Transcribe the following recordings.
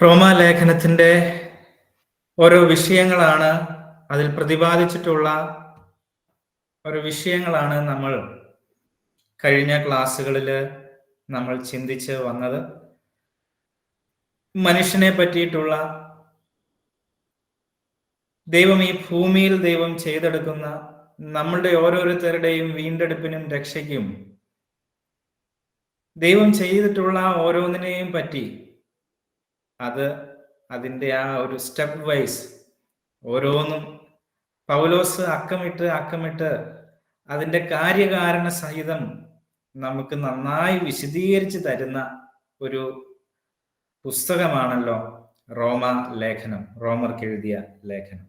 റോമാലേഖനത്തിന്റെ ഓരോ വിഷയങ്ങളാണ് അതിൽ പ്രതിപാദിച്ചിട്ടുള്ള ഓരോ വിഷയങ്ങളാണ് നമ്മൾ കഴിഞ്ഞ ക്ലാസ്സുകളിൽ നമ്മൾ ചിന്തിച്ച് വന്നത്. മനുഷ്യനെ പറ്റിയിട്ടുള്ള ദൈവം ഈ ഭൂമിയിൽ ദൈവം ചെയ്തെടുക്കുന്ന നമ്മളുടെ ഓരോരുത്തരുടെയും വീണ്ടെടുപ്പിനും രക്ഷയ്ക്കും ദൈവം ചെയ്തിട്ടുള്ള ഓരോന്നിനെയും പറ്റി അതിൻ്റെ ആ ഒരു സ്റ്റെപ്പ് വൈസ് ഓരോന്നും പൗലോസ് അക്കമിട്ട് അതിൻ്റെ കാര്യകാരണ സഹിതം നമുക്ക് നന്നായി വിശദീകരിച്ച് തരുന്ന ഒരു പുസ്തകമാണല്ലോ റോമർക്ക് എഴുതിയ ലേഖനം.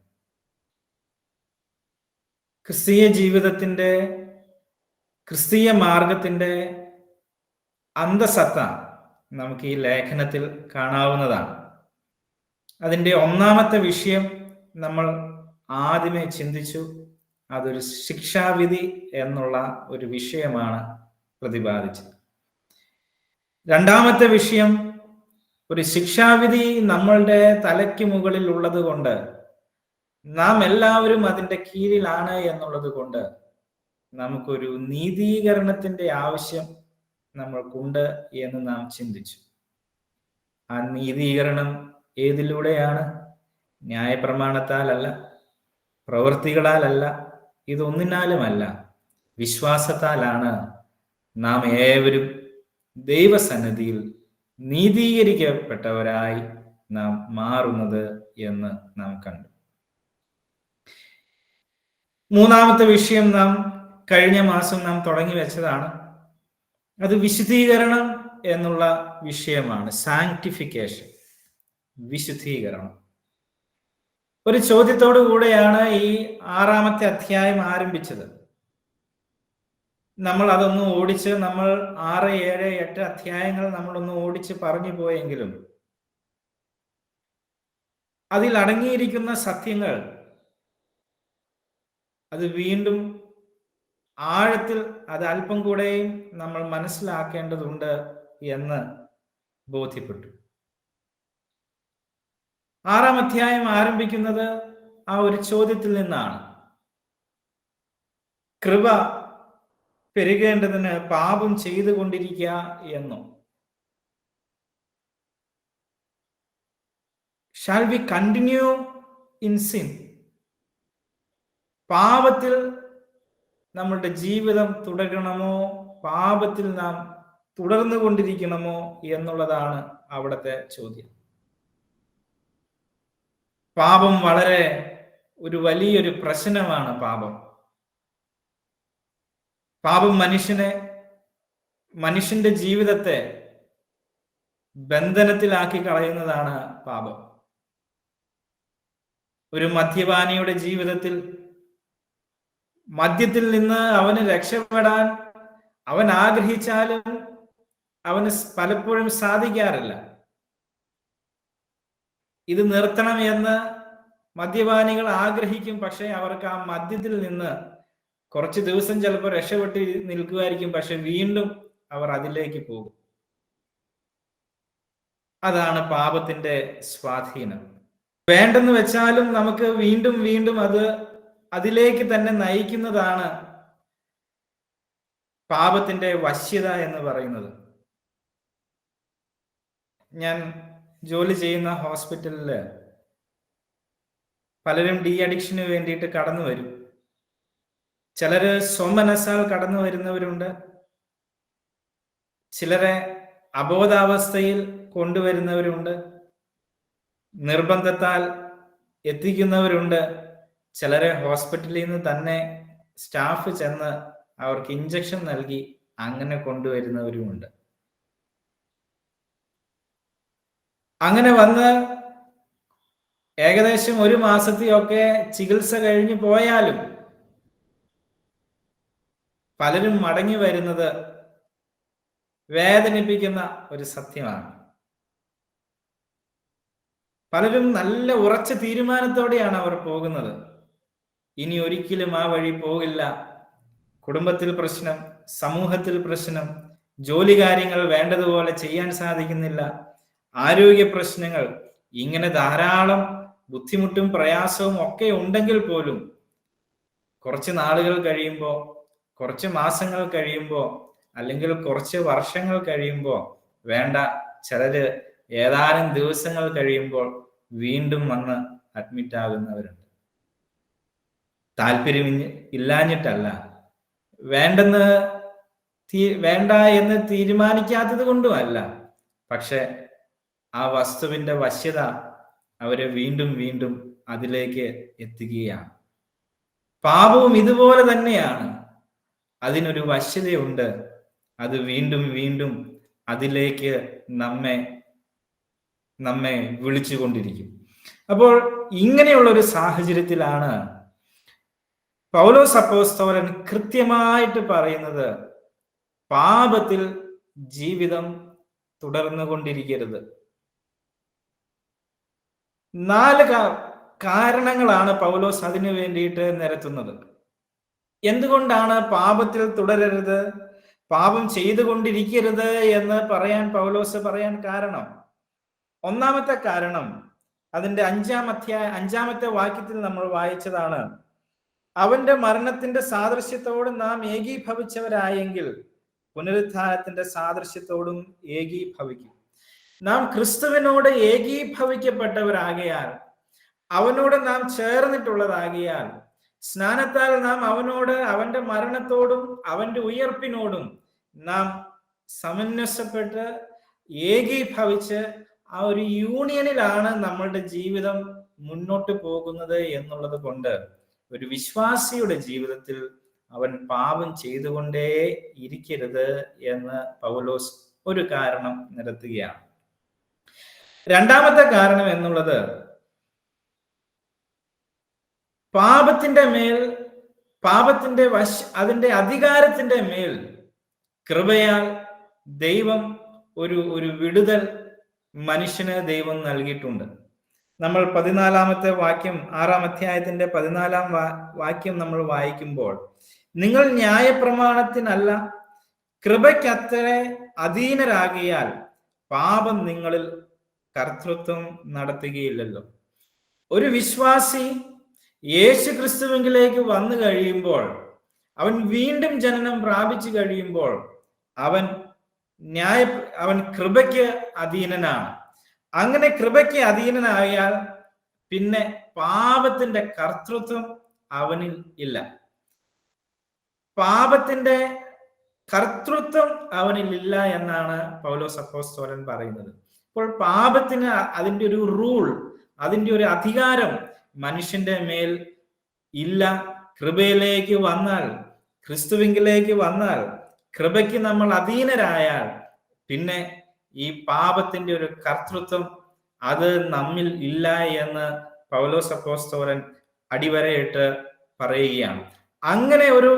ക്രിസ്തീയ ജീവിതത്തിന്റെ, ക്രിസ്തീയ മാർഗത്തിന്റെ അന്തസത്ത നമുക്ക് ഈ ലേഖനത്തിൽ കാണാവുന്നതാണ്. അതിൻ്റെ ഒന്നാമത്തെ വിഷയം നമ്മൾ ആദ്യമേ ചിന്തിച്ചു. അതൊരു ശിക്ഷാവിധി എന്നുള്ള ഒരു വിഷയമാണ് പ്രതിപാദിച്ചത്. രണ്ടാമത്തെ വിഷയം, ഒരു ശിക്ഷാവിധി നമ്മളുടെ തലയ്ക്ക് മുകളിൽ ഉള്ളത് കൊണ്ട്, നാം എല്ലാവരും അതിൻ്റെ കീഴിലാണ് എന്നുള്ളത് കൊണ്ട് നമുക്കൊരു നീതീകരണത്തിന്റെ ആവശ്യം നമ്മൾക്കുണ്ട് എന്ന് നാം ചിന്തിച്ചു. ആ നീതീകരണം ഏതിലൂടെയാണ്? ന്യായപ്രമാണത്താലല്ല, പ്രവൃത്തികളാലല്ല, ഇതൊന്നിനാലുമല്ല, വിശ്വാസത്താലാണ് നാം ഏവരും ദൈവസന്നിധിയിൽ നീതീകരിക്കപ്പെട്ടവരായി നാം മാറുന്നത് എന്ന് നാം കണ്ടു. മൂന്നാമത്തെ വിഷയം നാം കഴിഞ്ഞ മാസം നാം തുടങ്ങി വെച്ചതാണ്. അത് വിശുദ്ധീകരണം എന്നുള്ള വിഷയമാണ്. സാങ്ക്ടിഫിക്കേഷൻ, വിശുദ്ധീകരണം. ഒരു ചോദ്യത്തോടു കൂടെയാണ് ഈ 6-ാമത്തെ അധ്യായം ആരംഭിച്ചത്. നമ്മൾ അതൊന്ന് ഓടിച്ച്, നമ്മൾ 6, 7, 8 അധ്യായങ്ങൾ നമ്മളൊന്ന് ഓടിച്ച് പറഞ്ഞു പോയെങ്കിലും അതിൽ അടങ്ങിയിരിക്കുന്ന സത്യങ്ങൾ അത് വീണ്ടും ആഴത്തിൽ അത് അല്പം കൂടെയും നമ്മൾ മനസ്സിലാക്കേണ്ടതുണ്ട് എന്ന് ബോധ്യപ്പെട്ടു. 6-ാം അധ്യായം ആരംഭിക്കുന്നത് ആ ഒരു ചോദ്യത്തിൽ നിന്നാണ്. കൃപ പെരുകേണ്ടതിന് പാപം ചെയ്തുകൊണ്ടിരിക്കുക എന്നോ? Shall we continue in sin? പാപത്തിൽ നമ്മളുടെ ജീവിതം തുടരണമോ, പാപത്തിൽ നാം തുടർന്നു കൊണ്ടിരിക്കണമോ എന്നുള്ളതാണ് അവിടുത്തെ ചോദ്യം. പാപം വളരെ ഒരു വലിയൊരു പ്രശ്നമാണ്. പാപം മനുഷ്യന്റെ ജീവിതത്തെ ബന്ധനത്തിലാക്കി കളയുന്നതാണ് പാപം. ഒരു മദ്യപാനിയുടെ ജീവിതത്തിൽ മദ്യത്തിൽ നിന്ന് അവന് രക്ഷപ്പെടാൻ അവൻ ആഗ്രഹിച്ചാലും അവന് പലപ്പോഴും സാധിക്കാറില്ല. ഇത് നിർത്തണം എന്ന് മദ്യപാനികൾ ആഗ്രഹിക്കും. പക്ഷെ അവർക്ക് ആ മദ്യത്തിൽ നിന്ന് കുറച്ച് ദിവസം ചിലപ്പോൾ രക്ഷപ്പെട്ട് നിൽക്കുമായിരിക്കും. പക്ഷെ വീണ്ടും അവർ അതിലേക്ക് പോകും. അതാണ് പാപത്തിന്റെ സ്വാധീനം. വേണ്ടെന്ന് വെച്ചാലും നമുക്ക് വീണ്ടും വീണ്ടും അതിലേക്ക് തന്നെ നയിക്കുന്നതാണ് പാപത്തിന്റെ വശ്യത എന്ന് പറയുന്നത്. ഞാൻ ജോലി ചെയ്യുന്ന ഹോസ്പിറ്റലില് പലരും ഡി അഡിക്ഷന് വേണ്ടിയിട്ട് കടന്നു വരും. ചിലര് സ്വമനസാൽ കടന്നു വരുന്നവരുണ്ട്, ചിലരെ അബോധാവസ്ഥയിൽ കൊണ്ടുവരുന്നവരുണ്ട്, നിർബന്ധത്താൽ എത്തിക്കുന്നവരുണ്ട്, ചിലരെ ഹോസ്പിറ്റലിൽ നിന്ന് തന്നെ സ്റ്റാഫ് ചെന്ന് അവർക്ക് ഇഞ്ചക്ഷൻ നൽകി അങ്ങനെ കൊണ്ടുവരുന്നവരുമുണ്ട്. അങ്ങനെ വന്ന് ഏകദേശം 1 മാസത്തെയൊക്കെ ചികിത്സ കഴിഞ്ഞു പോയാലും പലരും മടങ്ങി വരുന്നത് വേദനിപ്പിക്കുന്ന ഒരു സത്യമാണ്. പലരും നല്ല ഉറച്ച തീരുമാനത്തോടെയാണ് അവർ പോകുന്നത്. ഇനി ഒരിക്കലും ആ വഴി പോകില്ല. കുടുംബത്തിൽ പ്രശ്നം, സമൂഹത്തിൽ പ്രശ്നം, ജോലി കാര്യങ്ങൾ വേണ്ടതുപോലെ ചെയ്യാൻ സാധിക്കുന്നില്ല, ആരോഗ്യ പ്രശ്നങ്ങൾ, ഇങ്ങനെ ധാരാളം ബുദ്ധിമുട്ടും പ്രയാസവും ഒക്കെ ഉണ്ടെങ്കിൽ പോലും കുറച്ച് നാളുകൾ കഴിയുമ്പോൾ, കുറച്ച് മാസങ്ങൾ കഴിയുമ്പോൾ, അല്ലെങ്കിൽ കുറച്ച് വർഷങ്ങൾ കഴിയുമ്പോൾ, വേണ്ട ചിലര് ഏതാനും ദിവസങ്ങൾ കഴിയുമ്പോൾ വീണ്ടും വന്ന് അഡ്മിറ്റ് ആകുന്നവരുണ്ട്. താല്പര്യം ഇല്ലാഞ്ഞിട്ടല്ല, വേണ്ടെന്ന് വേണ്ട എന്ന് തീരുമാനിക്കാത്തത് കൊണ്ടുമല്ല, പക്ഷെ ആ വസ്തുവിന്റെ വശ്യത അവരെ വീണ്ടും വീണ്ടും അതിലേക്ക് എത്തുകയാണ്. പാപവും ഇതുപോലെ തന്നെയാണ്. അതിനൊരു വശ്യതയുണ്ട്. അത് വീണ്ടും വീണ്ടും അതിലേക്ക് നമ്മെ വിളിച്ചുകൊണ്ടിരിക്കും. അപ്പോൾ ഇങ്ങനെയുള്ള ഒരു സാഹചര്യത്തിലാണ് പൗലോസ് അപ്പോസ്തലൻ കൃത്യമായിട്ട് പറയുന്നത്, പാപത്തിൽ ജീവിതം തുടർന്നുകൊണ്ടിരിക്കരുത്. 4 കാരണങ്ങളാണ് പൗലോസ് അതിനു വേണ്ടിയിട്ട് നിരത്തുന്നത്. എന്തുകൊണ്ടാണ് പാപത്തിൽ തുടരരുത്, പാപം ചെയ്തുകൊണ്ടിരിക്കരുത് എന്ന് പൗലോസ് പറയാൻ കാരണം? ഒന്നാമത്തെ കാരണം അതിന്റെ 5-ാമത്തെ വാക്യത്തിൽ നമ്മൾ വായിച്ചതാണ്. അവന്റെ മരണത്തിന്റെ സാദൃശ്യത്തോട് നാം ഏകീഭവിച്ചവരായെങ്കിൽ പുനരുത്ഥാനത്തിന്റെ സാദൃശ്യത്തോടും ഏകീഭവിക്കും. നാം ക്രിസ്തുവിനോട് ഏകീഭവിക്കപ്പെട്ടവരാകയാൽ, അവനോട് നാം ചേർന്നിട്ടുള്ളതാകിയാൽ, സ്നാനത്താൽ നാം അവനോട് അവന്റെ മരണത്തോടും അവന്റെ ഉയർപ്പിനോടും നാം സമന്വസപ്പെട്ട് ഏകീഭവിച്ച് ആ ഒരു യൂണിയനിലാണ് നമ്മളുടെ ജീവിതം മുന്നോട്ട് പോകുന്നത് എന്നുള്ളത് കൊണ്ട് ഒരു വിശ്വാസിയുടെ ജീവിതത്തിൽ അവൻ പാപം ചെയ്തുകൊണ്ടേ ഇരിക്കരുത് എന്ന് പൗലോസ് ഒരു കാരണം നിരത്തുകയാണ്. രണ്ടാമത്തെ കാരണം എന്നുള്ളത്, അതിന്റെ അധികാരത്തിന്റെ മേൽ കൃപയാൽ ദൈവം ഒരു വിടുതൽ മനുഷ്യന് ദൈവം നൽകിയിട്ടുണ്ട്. നമ്മൾ 14-ാമത്തെ വാക്യം, 6-ാം അധ്യായത്തിന്റെ 14-ാം വാക്യം നമ്മൾ വായിക്കുമ്പോൾ, നിങ്ങൾ ന്യായപ്രമാണത്തിനല്ല കൃപയ്ക്കത്രേ അധീനരാകിയാൽ പാപം നിങ്ങളിൽ കർത്തൃത്വം നടത്തുകയില്ലല്ലോ. ഒരു വിശ്വാസി യേശു ക്രിസ്തുവിലേക്ക് വന്നു കഴിയുമ്പോൾ, അവൻ വീണ്ടും ജനനം പ്രാപിച്ചു കഴിയുമ്പോൾ അവൻ കൃപയ്ക്ക് അധീനനാണ്. അങ്ങനെ കൃപയ്ക്ക് അധീനനായാൽ പിന്നെ പാപത്തിന്റെ കർത്തൃത്വം അവനിൽ ഇല്ല. പാപത്തിന്റെ കർത്തൃത്വം അവനിൽ ഇല്ല എന്നാണ് പൗലോസ് അപ്പോസ്തലൻ പറയുന്നത്. അപ്പോൾ പാപത്തിന് അതിന്റെ ഒരു റൂൾ, അതിന്റെ ഒരു അധികാരം മനുഷ്യന്റെ മേൽ ഇല്ല. കൃപയിലേക്ക് വന്നാൽ, ക്രിസ്തുവിലേക്ക് വന്നാൽ, കൃപയ്ക്ക് നമ്മൾ അധീനരായാൽ പിന്നെ ഈ പാപത്തിന്റെ ഒരു കർത്തൃത്വം അത് നമ്മിൽ ഇല്ല എന്ന് പൗലോസ് അപ്പോസ്തലൻ അടിവരയിട്ട് പറയുകയാണ്. അങ്ങനെ ഒരു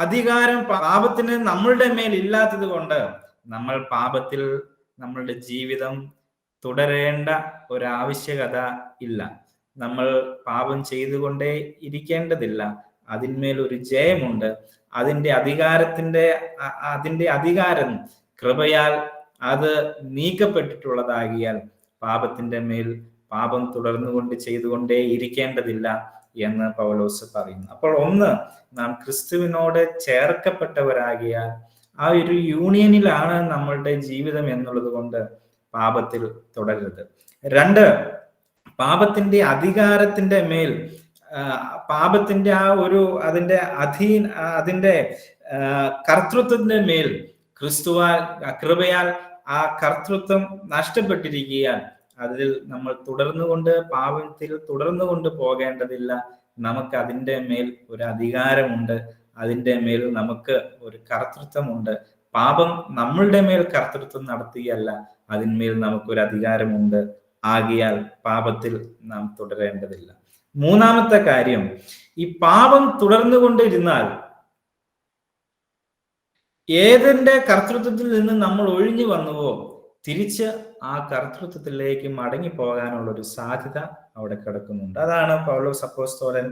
അധികാരം പാപത്തിന് നമ്മളുടെ മേൽ ഇല്ലാത്തത് കൊണ്ട് നമ്മൾ പാപത്തിൽ നമ്മളുടെ ജീവിതം തുടരേണ്ട ഒരാവശ്യകത ഇല്ല. നമ്മൾ പാപം ചെയ്തുകൊണ്ടേ ഇരിക്കേണ്ടതില്ല. അതിന്മേൽ ഒരു ജയമുണ്ട്. അതിന്റെ അധികാരം കൃപയാൽ അത് നീക്കപ്പെട്ടിട്ടുള്ളതാകിയാൽ പാപത്തിന്റെ മേൽ പാപം തുടർന്നുകൊണ്ട് ചെയ്തുകൊണ്ടേ ഇരിക്കേണ്ടതില്ല എന്ന് പൗലോസ് പറയുന്നു. അപ്പോൾ ഒന്ന്, നാം ക്രിസ്തുവിനോട് ചേർക്കപ്പെട്ടവരാകിയാൽ ആ ഒരു യൂണിയനിലാണ് നമ്മളുടെ ജീവിതം എന്നുള്ളത് കൊണ്ട് പാപത്തിൽ തുടരരുത്. 2, പാപത്തിന്റെ അധികാരത്തിന്റെ മേൽ, പാപത്തിന്റെ ആ ഒരു അതിന്റെ കർത്തൃത്വത്തിന്റെ മേൽ കൃപയാൽ ആ കർത്തൃത്വം നഷ്ടപ്പെട്ടിരിക്കുകയാൽ അതിൽ നമ്മൾ പാപത്തിൽ തുടർന്നുകൊണ്ട് പോകേണ്ടതില്ല. നമുക്ക് അതിൻ്റെ മേൽ ഒരു അധികാരമുണ്ട്, അതിൻ്റെ മേൽ നമുക്ക് ഒരു കർത്തൃത്വമുണ്ട്. പാപം നമ്മളുടെ മേൽ കർത്തൃത്വം നടത്തുകയല്ല, അതിന്മേൽ നമുക്കൊരു അധികാരമുണ്ട്. ആകിയാൽ പാപത്തിൽ നാം തുടരേണ്ടതില്ല. 3-ാമത്തെ കാര്യം, ഈ പാപം തുടർന്നുകൊണ്ടിരുന്നാൽ ഏതിന്റെ കർത്തൃത്വത്തിൽ നിന്ന് നമ്മൾ ഒഴിഞ്ഞു വന്നുവോ തിരിച്ച് ആ കർത്തൃത്വത്തിലേക്ക് മടങ്ങിപ്പോകാനുള്ള ഒരു സാധ്യത അവിടെ കിടക്കുന്നുണ്ട്. അതാണ് പൗലോസ് അപ്പോസ്തലൻ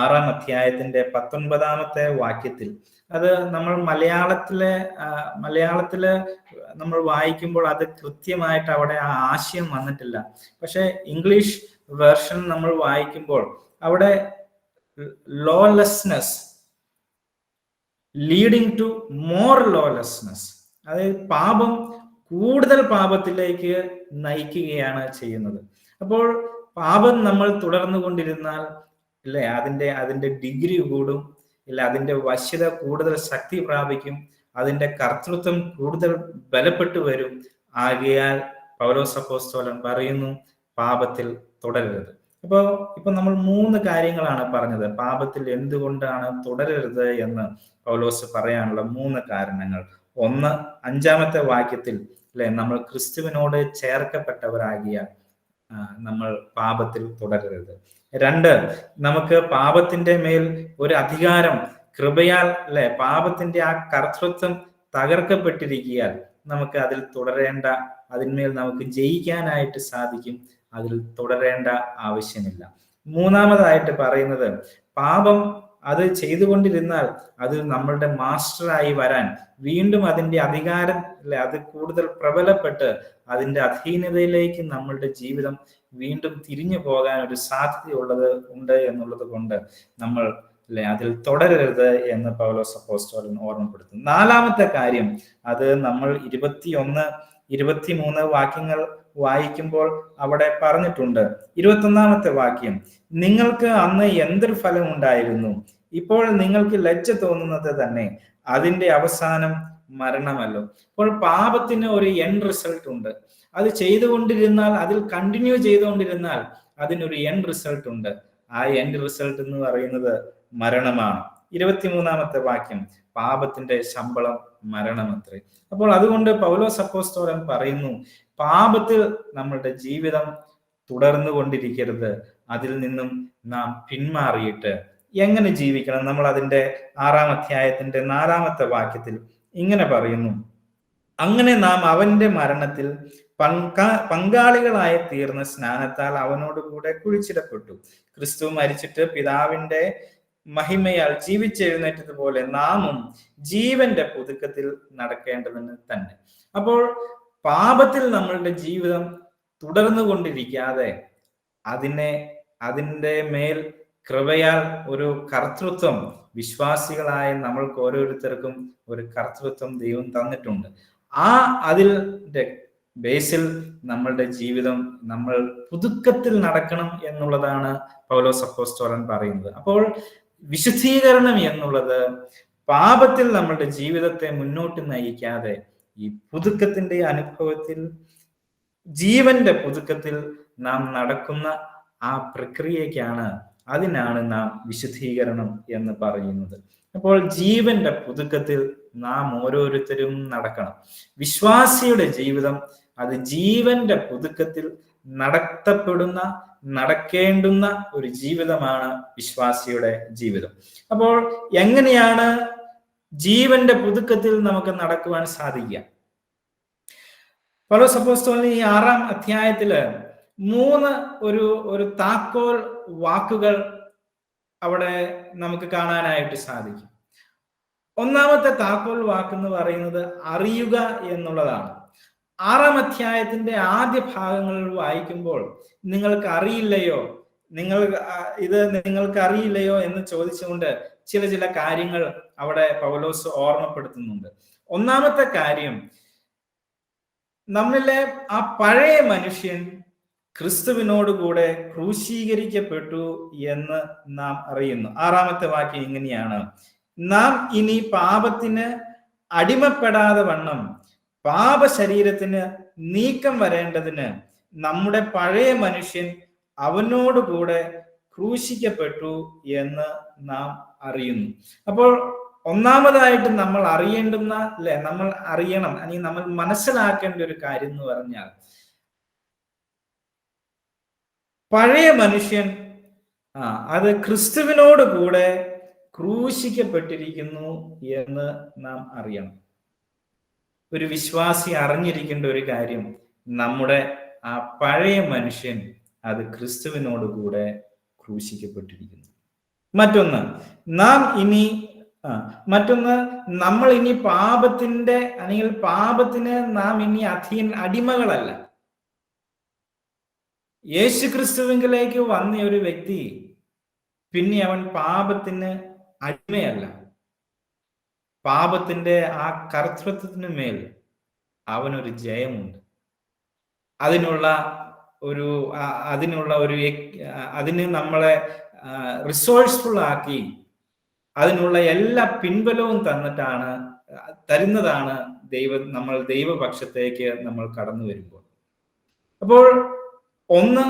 6-ാം അധ്യായത്തിന്റെ 19-ാമത്തെ വാക്യത്തിൽ, അത് നമ്മൾ മലയാളത്തില് നമ്മൾ വായിക്കുമ്പോൾ അത് കൃത്യമായിട്ട് അവിടെ ആ ആശയം വന്നിട്ടില്ല. പക്ഷെ ഇംഗ്ലീഷ് വേർഷൻ നമ്മൾ വായിക്കുമ്പോൾ അവിടെ lawlessness leading to more lawlessness, അതായത് പാപം കൂടുതൽ പാപത്തിലേക്ക് നയിക്കുകയാണ് ചെയ്യുന്നത്. അപ്പോൾ പാപം നമ്മൾ തുടർന്നു കൊണ്ടിരുന്നാൽ അല്ലെ അതിന്റെ ഡിഗ്രി കൂടും, ഇല്ല അതിന്റെ വശ്യത കൂടുതൽ ശക്തി പ്രാപിക്കും, അതിന്റെ കർത്തൃത്വം കൂടുതൽ ബലപ്പെട്ടു വരും. ആകയാൽ പൗലോസ് അപ്പോസ്തലൻ പറയുന്നു, പാപത്തിൽ തുടരരുത്. ഇപ്പൊ നമ്മൾ 3 കാര്യങ്ങളാണ് പറഞ്ഞത്. പാപത്തിൽ എന്തുകൊണ്ടാണ് തുടരരുത് എന്ന് പൗലോസ് പറയാനുള്ള 3 കാരണങ്ങൾ. 1, 5-ാമത്തെ വാക്യത്തിൽ അല്ലെ, നമ്മൾ ക്രിസ്തുവിനോട് ചേർക്കപ്പെട്ടവരാകിയാൽ നമ്മൾ പാപത്തിൽ തുടരരുത്. 2, നമുക്ക് പാപത്തിന്റെ മേൽ ഒരു അധികാരം കൃപയാൽ അല്ലെ, പാപത്തിന്റെ ആ കർത്തൃത്വം തകർക്കപ്പെട്ടിരിക്കിയാൽ നമുക്ക് അതിൽ തുടരേണ്ട, അതിന്മേൽ നമുക്ക് ജയിക്കാനായിട്ട് സാധിക്കും, അതിൽ തുടരേണ്ട ആവശ്യമില്ല. 3-മതായിട്ട് പറയുന്നത്, പാപം അത് ചെയ്തുകൊണ്ടിരുന്നാൽ അത് നമ്മളുടെ മാസ്റ്ററായി വരാൻ വീണ്ടും അതിന്റെ അധികാരം അല്ലെ, അത് കൂടുതൽ പ്രബലപ്പെട്ട് അതിന്റെ അധീനതയിലേക്ക് നമ്മളുടെ ജീവിതം വീണ്ടും തിരിഞ്ഞു പോകാൻ ഒരു ഉണ്ട് എന്നുള്ളത് കൊണ്ട് നമ്മൾ അല്ലെ അതിൽ തുടരരുത് എന്ന് പൗലോസ് അപ്പോസ്തലൻ ഓർമ്മപ്പെടുത്തുന്നു. 4-മത്തെ കാര്യം, അത് നമ്മൾ 21, 23 വാക്യങ്ങൾ വായിക്കുമ്പോൾ അവിടെ പറഞ്ഞിട്ടുണ്ട്. 21-ാമത്തെ വാക്യം, നിങ്ങൾക്ക് അന്ന് എന്തൊരു ഫലം ഉണ്ടായിരുന്നു, ഇപ്പോൾ നിങ്ങൾക്ക് ലജ്ജ തോന്നുന്നത് തന്നെ, അതിന്റെ അവസാനം മരണമല്ലോ. അപ്പോൾ പാപത്തിന് ഒരു എൻഡ് റിസൾട്ട് ഉണ്ട്. അത് ചെയ്തുകൊണ്ടിരുന്നാൽ, അതിൽ കണ്ടിന്യൂ ചെയ്തുകൊണ്ടിരുന്നാൽ അതിനൊരു എൻഡ് റിസൾട്ട് ഉണ്ട്. ആ എൻഡ് റിസൾട്ട് എന്ന് പറയുന്നത് മരണമാണ്. 23-ാമത്തെ വാക്യം, പാപത്തിന്റെ ശമ്പളം മരണമത്രേ. അപ്പോൾ അതുകൊണ്ട് പൗലോസ് അപ്പോസ്തലൻ പറയുന്നു, പാപത്തിൽ നമ്മളുടെ ജീവിതം തുടർന്നു കൊണ്ടിരിക്കരുത്. അതിൽ നിന്നും നാം പിന്മാറിയിട്ട് എങ്ങനെ ജീവിക്കണം? നമ്മൾ അതിന്റെ 6-ാം അധ്യായത്തിന്റെ 4-ാമത്തെ വാക്യത്തിൽ ഇങ്ങനെ പറയുന്നു, അങ്ങനെ നാം അവന്റെ മരണത്തിൽ പങ്കാളികളായി തീർന്ന സ്നാനത്താൽ അവനോട് കൂടെ കുഴിച്ചിടപ്പെട്ടു. ക്രിസ്തു മരിച്ചിട്ട് പിതാവിന്റെ മഹിമയാൽ ജീവിച്ചെഴുന്നേറ്റതുപോലെ നാമും ജീവന്റെ പുതുക്കത്തിൽ നടക്കേണ്ടതിന് തന്നെ. അപ്പോൾ പാപത്തിൽ നമ്മളുടെ ജീവിതം തുടർന്നു കൊണ്ടിരിക്കാതെ അതിന്റെ മേൽ കൃപയാൽ ഒരു കർത്തൃത്വം, വിശ്വാസികളായ നമ്മൾക്ക് ഓരോരുത്തർക്കും ഒരു കർത്തൃത്വം ദൈവം തന്നിട്ടുണ്ട്. അതിന്റെ ബേസിൽ നമ്മളുടെ ജീവിതം നമ്മൾ പുതുക്കത്തിൽ നടക്കണം എന്നുള്ളതാണ് പൗലോസ് അപ്പോസ്തലൻ പറയുന്നത്. അപ്പോൾ വിശുദ്ധീകരണം എന്നുള്ളത് പാപത്തിൽ നമ്മളുടെ ജീവിതത്തെ മുന്നോട്ട് നയിക്കാതെ ഈ പുതുക്കത്തിന്റെ അനുഭവത്തിൽ, ജീവന്റെ പുതുക്കത്തിൽ നാം നടക്കുന്ന ആ പ്രക്രിയക്കാണ്, അതിനാണ് നാം വിശുദ്ധീകരണം എന്ന് പറയുന്നത്. അപ്പോൾ ജീവന്റെ പുതുക്കത്തിൽ നാം ഓരോരുത്തരും നടക്കണം. വിശ്വാസിയുടെ ജീവിതം അത് ജീവന്റെ പുതുക്കത്തിൽ നടക്കേണ്ടുന്ന ഒരു ജീവിതമാണ് വിശ്വാസിയുടെ ജീവിതം. അപ്പോൾ എങ്ങനെയാണ് ജീവന്റെ പുതുക്കത്തിൽ നമുക്ക് നടക്കുവാൻ സാധിക്കുക? പൗലോസ് അപ്പോസ്തലൻ ഈ 6-ാം അധ്യായത്തില് 3 ഒരു താക്കോൽ വാക്കുകൾ അവിടെ നമുക്ക് കാണാനായിട്ട് സാധിക്കും. 1-ാമത്തെ താക്കോൽ വാക്കെന്ന് പറയുന്നത് അറിയുക എന്നുള്ളതാണ്. 6-ാം അധ്യായത്തിന്റെ ആദ്യ ഭാഗങ്ങളിൽ വായിക്കുമ്പോൾ നിങ്ങൾക്ക് അറിയില്ലയോ എന്ന് ചോദിച്ചുകൊണ്ട് ചില കാര്യങ്ങൾ അവിടെ പൗലോസ് ഓർമ്മപ്പെടുത്തുന്നുണ്ട്. 1-ാമത്തെ കാര്യം, നമ്മളിലെ ആ പഴയ മനുഷ്യൻ ക്രിസ്തുവിനോടുകൂടെ ക്രൂശീകരിക്കപ്പെട്ടു എന്ന് നാം അറിയുന്നു. 6-ാമത്തെ വാക്യം ഇങ്ങനെയാണ്, നാം ഇനി പാപത്തിന് അടിമപ്പെടാതെ വണ്ണം പാപശരീരത്തിന് നീക്കം വരേണ്ടതിന് നമ്മുടെ പഴയ മനുഷ്യൻ അവനോടുകൂടെ ക്രൂശിക്കപ്പെട്ടു എന്ന് നാം അറിയുന്നു. അപ്പോൾ 1-ാമതായിട്ട് നമ്മൾ അറിയേണ്ടുന്ന നമ്മൾ അറിയണം, അല്ലെങ്കിൽ നമ്മൾ മനസ്സിലാക്കേണ്ട ഒരു കാര്യം എന്ന് പറഞ്ഞാൽ, പഴയ മനുഷ്യൻ അത് ക്രിസ്തുവിനോട് കൂടെ ക്രൂശിക്കപ്പെട്ടിരിക്കുന്നു എന്ന് നാം അറിയണം. ഒരു വിശ്വാസി അറിഞ്ഞിരിക്കേണ്ട ഒരു കാര്യം, നമ്മുടെ ആ പഴയ മനുഷ്യൻ അത് ക്രിസ്തുവിനോടുകൂടെ ക്രൂശിക്കപ്പെട്ടിരിക്കുന്നു. മറ്റൊന്ന് നാം ഇനി മറ്റൊന്ന് നമ്മൾ ഇനി പാപത്തിന്റെ അല്ലെങ്കിൽ പാപത്തിന് നാം ഇനി അടിമകളല്ല. യേശു ക്രിസ്തുവിലേക്ക് വന്ന ഒരു വ്യക്തി പിന്നെ അവൻ പാപത്തിന് അടിമയല്ല. പാപത്തിന്റെ ആ കർത്തൃത്വത്തിന് മേൽ അവനൊരു ജയമുണ്ട്. അതിന് നമ്മളെ റിസോഴ്സ്ഫുൾ ആക്കി അതിനുള്ള എല്ലാ പിൻബലവും തരുന്നതാണ് നമ്മൾ ദൈവപക്ഷത്തേക്ക് നമ്മൾ കടന്നു വരുമ്പോൾ. അപ്പോൾ ഒന്ന്,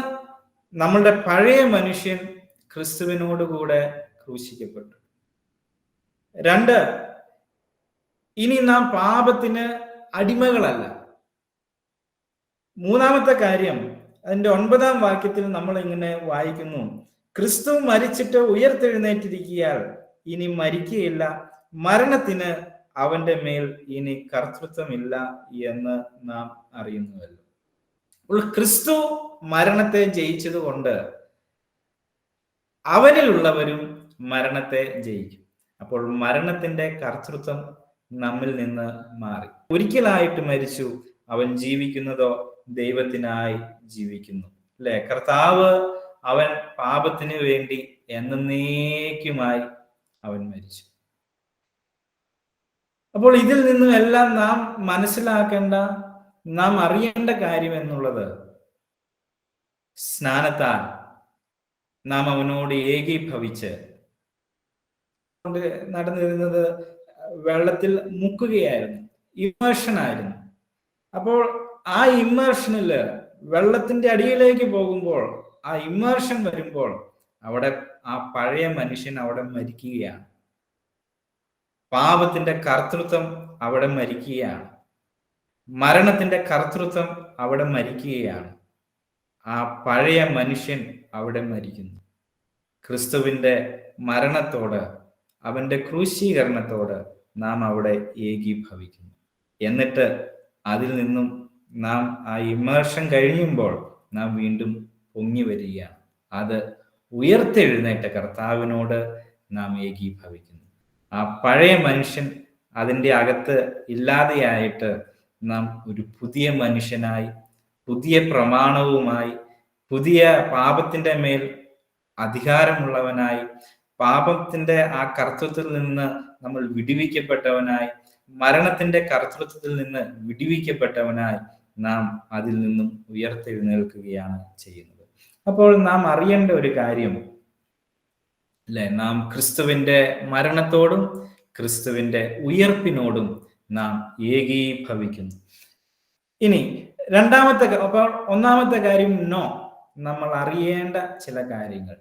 നമ്മളുടെ പഴയ മനുഷ്യൻ ക്രിസ്തുവിനോടുകൂടെ ക്രൂശിക്കപ്പെട്ടു. രണ്ട്, ഇനി നാം പാപത്തിന് അടിമകളല്ല. മൂന്നാമത്തെ കാര്യം, അതിന്റെ 9-ാം വാക്യത്തിൽ നമ്മൾ ഇങ്ങനെ വായിക്കുന്നു, ക്രിസ്തു മരിച്ചിട്ട് ഉയർത്തെഴുന്നേറ്റിരിക്കിയാൽ ഇനി മരിക്കുകയില്ല, മരണത്തിന് അവന്റെ മേൽ ഇനി കർത്തൃത്വമില്ല എന്ന് നാം അറിയുന്നുവല്ലോ. അപ്പോൾ ക്രിസ്തു മരണത്തെ ജയിച്ചതുകൊണ്ട് അവനിലുള്ളവരും മരണത്തെ ജയിക്കും. അപ്പോൾ മരണത്തിന്റെ കർത്തൃത്വം നമ്മിൽ നിന്ന് മാറി. ഒരിക്കലായിട്ട് മരിച്ചു, അവൻ ജീവിക്കുന്നതോ ദൈവത്തിനായി ജീവിക്കുന്നു. അല്ലെ? കർത്താവ് അവൻ പാപത്തിന് വേണ്ടി എന്നേക്കുമായി അവൻ മരിച്ചു. അപ്പോൾ ഇതിൽ നിന്നും എല്ലാം നാം മനസ്സിലാക്കേണ്ട, നാം അറിയേണ്ട കാര്യം എന്നുള്ളത്, സ്നാനത്താൽ നാം അവനോട് ഏകീഭവിച്ച് നടന്നിരുന്നത് വെള്ളത്തിൽ മുക്കുകയായിരുന്നു, ഇമ്മേർഷൻ ആയിരുന്നു. അപ്പോൾ ആ ഇമ്മേർഷനില് വെള്ളത്തിന്റെ അടിയിലേക്ക് പോകുമ്പോൾ, ആ ഇമ്മേർഷൻ വരുമ്പോൾ അവിടെ ആ പഴയ മനുഷ്യൻ അവിടെ മരിക്കുകയാണ്. പാപത്തിന്റെ കർത്തൃത്വം അവിടെ മരിക്കുകയാണ്. മരണത്തിന്റെ കർത്തൃത്വം അവിടെ മരിക്കുകയാണ്. ആ പഴയ മനുഷ്യൻ അവിടെ മരിക്കുന്നു. ക്രിസ്തുവിന്റെ മരണത്തോട്, അവന്റെ ക്രൂശീകരണത്തോട് നാം അവിടെ ഏകീഭവിക്കുന്നു. എന്നിട്ട് അതിൽ നിന്നും നാം ആ ഇമ്മേർഷൻ കഴിയുമ്പോൾ നാം വീണ്ടും പൊങ്ങി വരികയാണ്. അത് ഉയർത്തെഴുന്നേറ്റ കർത്താവിനോട് നാം ഏകീഭവിക്കുന്നു. ആ പഴയ മനുഷ്യൻ അതിൻ്റെ അകത്ത് ഇല്ലാതെയായിട്ട് നാം ഒരു പുതിയ മനുഷ്യനായി, പുതിയ പ്രമാണവുമായി, പുതിയ പാപത്തിന്റെ മേൽ അധികാരമുള്ളവനായി, പാപത്തിന്റെ ആ കർത്തൃത്വത്തിൽ നിന്ന് നമ്മൾ വിടുവിക്കപ്പെട്ടവനായി, മരണത്തിന്റെ കർത്തൃത്വത്തിൽ നിന്ന് വിടുവിക്കപ്പെട്ടവനായി നാം അതിൽ നിന്നും ഉയർത്തെഴുന്നേൽക്കുകയാണ് ചെയ്യുന്നത്. അപ്പോൾ നാം അറിയേണ്ട ഒരു കാര്യം, അല്ലെ, നാം ക്രിസ്തുവിന്റെ മരണത്തോടും ക്രിസ്തുവിന്റെ ഉയർപ്പിനോടും നാം ഏകീഭവിക്കുന്നു. ഇനി അപ്പോൾ ഒന്നാമത്തെ കാര്യം, നമ്മൾ അറിയേണ്ട ചില കാര്യങ്ങൾ,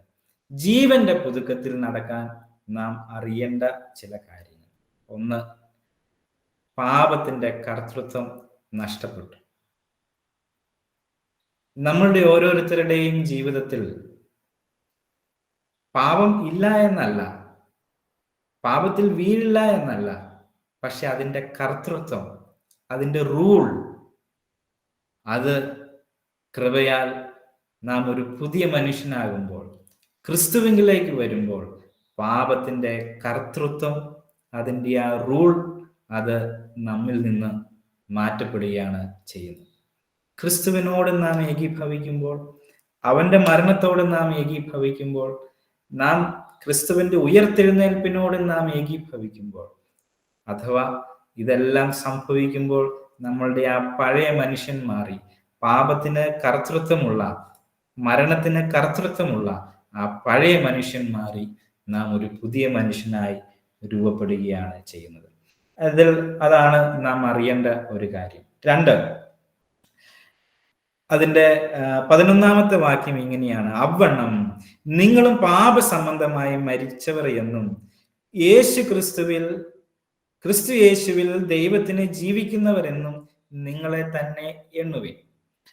ജീവന്റെ പുതുക്കത്തിൽ നടക്കാൻ നാം അറിയേണ്ട ചില കാര്യങ്ങൾ. ഒന്ന്, പാപത്തിന്റെ കർത്തൃത്വം നഷ്ടപ്പെട്ടു. നമ്മളുടെ ഓരോരുത്തരുടെയും ജീവിതത്തിൽ പാപം ഇല്ല എന്നല്ല, പാപത്തിൽ വീഴില്ല എന്നല്ല, പക്ഷെ അതിൻ്റെ കർത്തൃത്വം, അതിൻ്റെ റൂൾ, അത് കൃപയാൽ നാം ഒരു പുതിയ മനുഷ്യനാകുമ്പോൾ, ക്രിസ്തുവിലേക്ക് വരുമ്പോൾ, പാപത്തിന്റെ കർത്തൃത്വം, അതിൻ്റെ ആ റൂൾ, അത് നമ്മിൽ നിന്ന് മാറ്റപ്പെടുകയാണ് ചെയ്യുന്നത്. ക്രിസ്തുവിനോട് നാം ഏകീഭവിക്കുമ്പോൾ, അവന്റെ മരണത്തോട് നാം ഏകീഭവിക്കുമ്പോൾ, നാം ക്രിസ്തുവിന്റെ ഉയർത്തെഴുന്നേൽപ്പിനോട് നാം ഏകീഭവിക്കുമ്പോൾ, അഥവാ ഇതെല്ലാം സംഭവിക്കുമ്പോൾ നമ്മളുടെ ആ പഴയ മനുഷ്യൻ മാറി, പാപത്തിന് കർത്തൃത്വമുള്ള, മരണത്തിന് കർത്തൃത്വമുള്ള ആ പഴയ മനുഷ്യൻ മാറി നാം ഒരു പുതിയ മനുഷ്യനായി രൂപപ്പെടുകയാണ് ചെയ്യുന്നത്. അതാണ് നാം അറിയേണ്ട ഒരു കാര്യം. 2, അതിന്റെ 11-ാമത്തെ വാക്യം ഇങ്ങനെയാണ്, അവണ്ണം നിങ്ങളും പാപസംബന്ധമായി മരിച്ചവർ എന്നും ക്രിസ്തു യേശുവിൽ ദൈവത്തിന് ജീവിക്കുന്നവരെന്നും നിങ്ങളെ തന്നെ എണ്ണുവിൻ.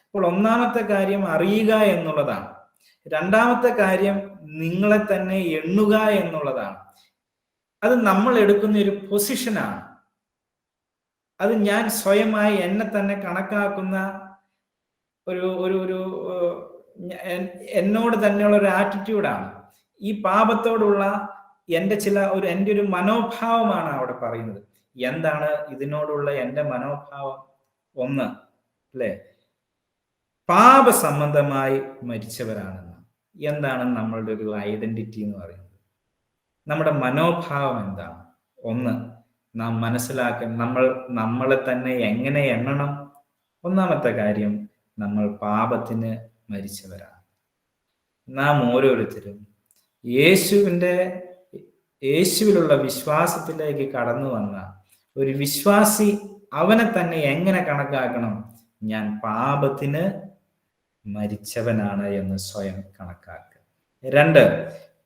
അപ്പോൾ ഒന്നാമത്തെ കാര്യം അറിയുക എന്നുള്ളതാണ്. രണ്ടാമത്തെ കാര്യം നിങ്ങളെ തന്നെ എണ്ണുക എന്നുള്ളതാണ്. അത് നമ്മൾ എടുക്കുന്ന ഒരു പൊസിഷനാണ്. അത് ഞാൻ സ്വയമായി എന്നെ തന്നെ കണക്കാക്കുന്ന ഒരു ഒരു ഒരു എന്നോട് തന്നെയുള്ള ഒരു ആറ്റിറ്റ്യൂഡാണ്. ഈ പാപത്തോടുള്ള എൻ്റെ ഒരു മനോഭാവമാണ് അവിടെ പറയുന്നത്. എന്താണ് ഇതിനോടുള്ള എൻ്റെ മനോഭാവം? ഒന്ന്, അല്ലെ, പാപസംബന്ധമായി മരിച്ചവരാണെന്ന്. എന്താണ് നമ്മളുടെ ഒരു ഐഡന്റിറ്റി എന്ന് പറയുന്നത്? നമ്മുടെ മനോഭാവം എന്താണ്? ഒന്ന്, നാം മനസ്സിലാക്കാൻ നമ്മളെ തന്നെ എങ്ങനെ എണ്ണണം? ഒന്നാമത്തെ കാര്യം, നമ്മൾ പാപത്തിന് മരിച്ചവരാണ്. നാം ഓരോരുത്തരും യേശുവിലുള്ള വിശ്വാസത്തിലേക്ക് കടന്നു വന്ന ഒരു വിശ്വാസി അവനെ തന്നെ എങ്ങനെ കണക്കാക്കണം? ഞാൻ പാപത്തിന് മരിച്ചവനാണ് എന്ന് സ്വയം കണക്കാക്കുക. രണ്ട്,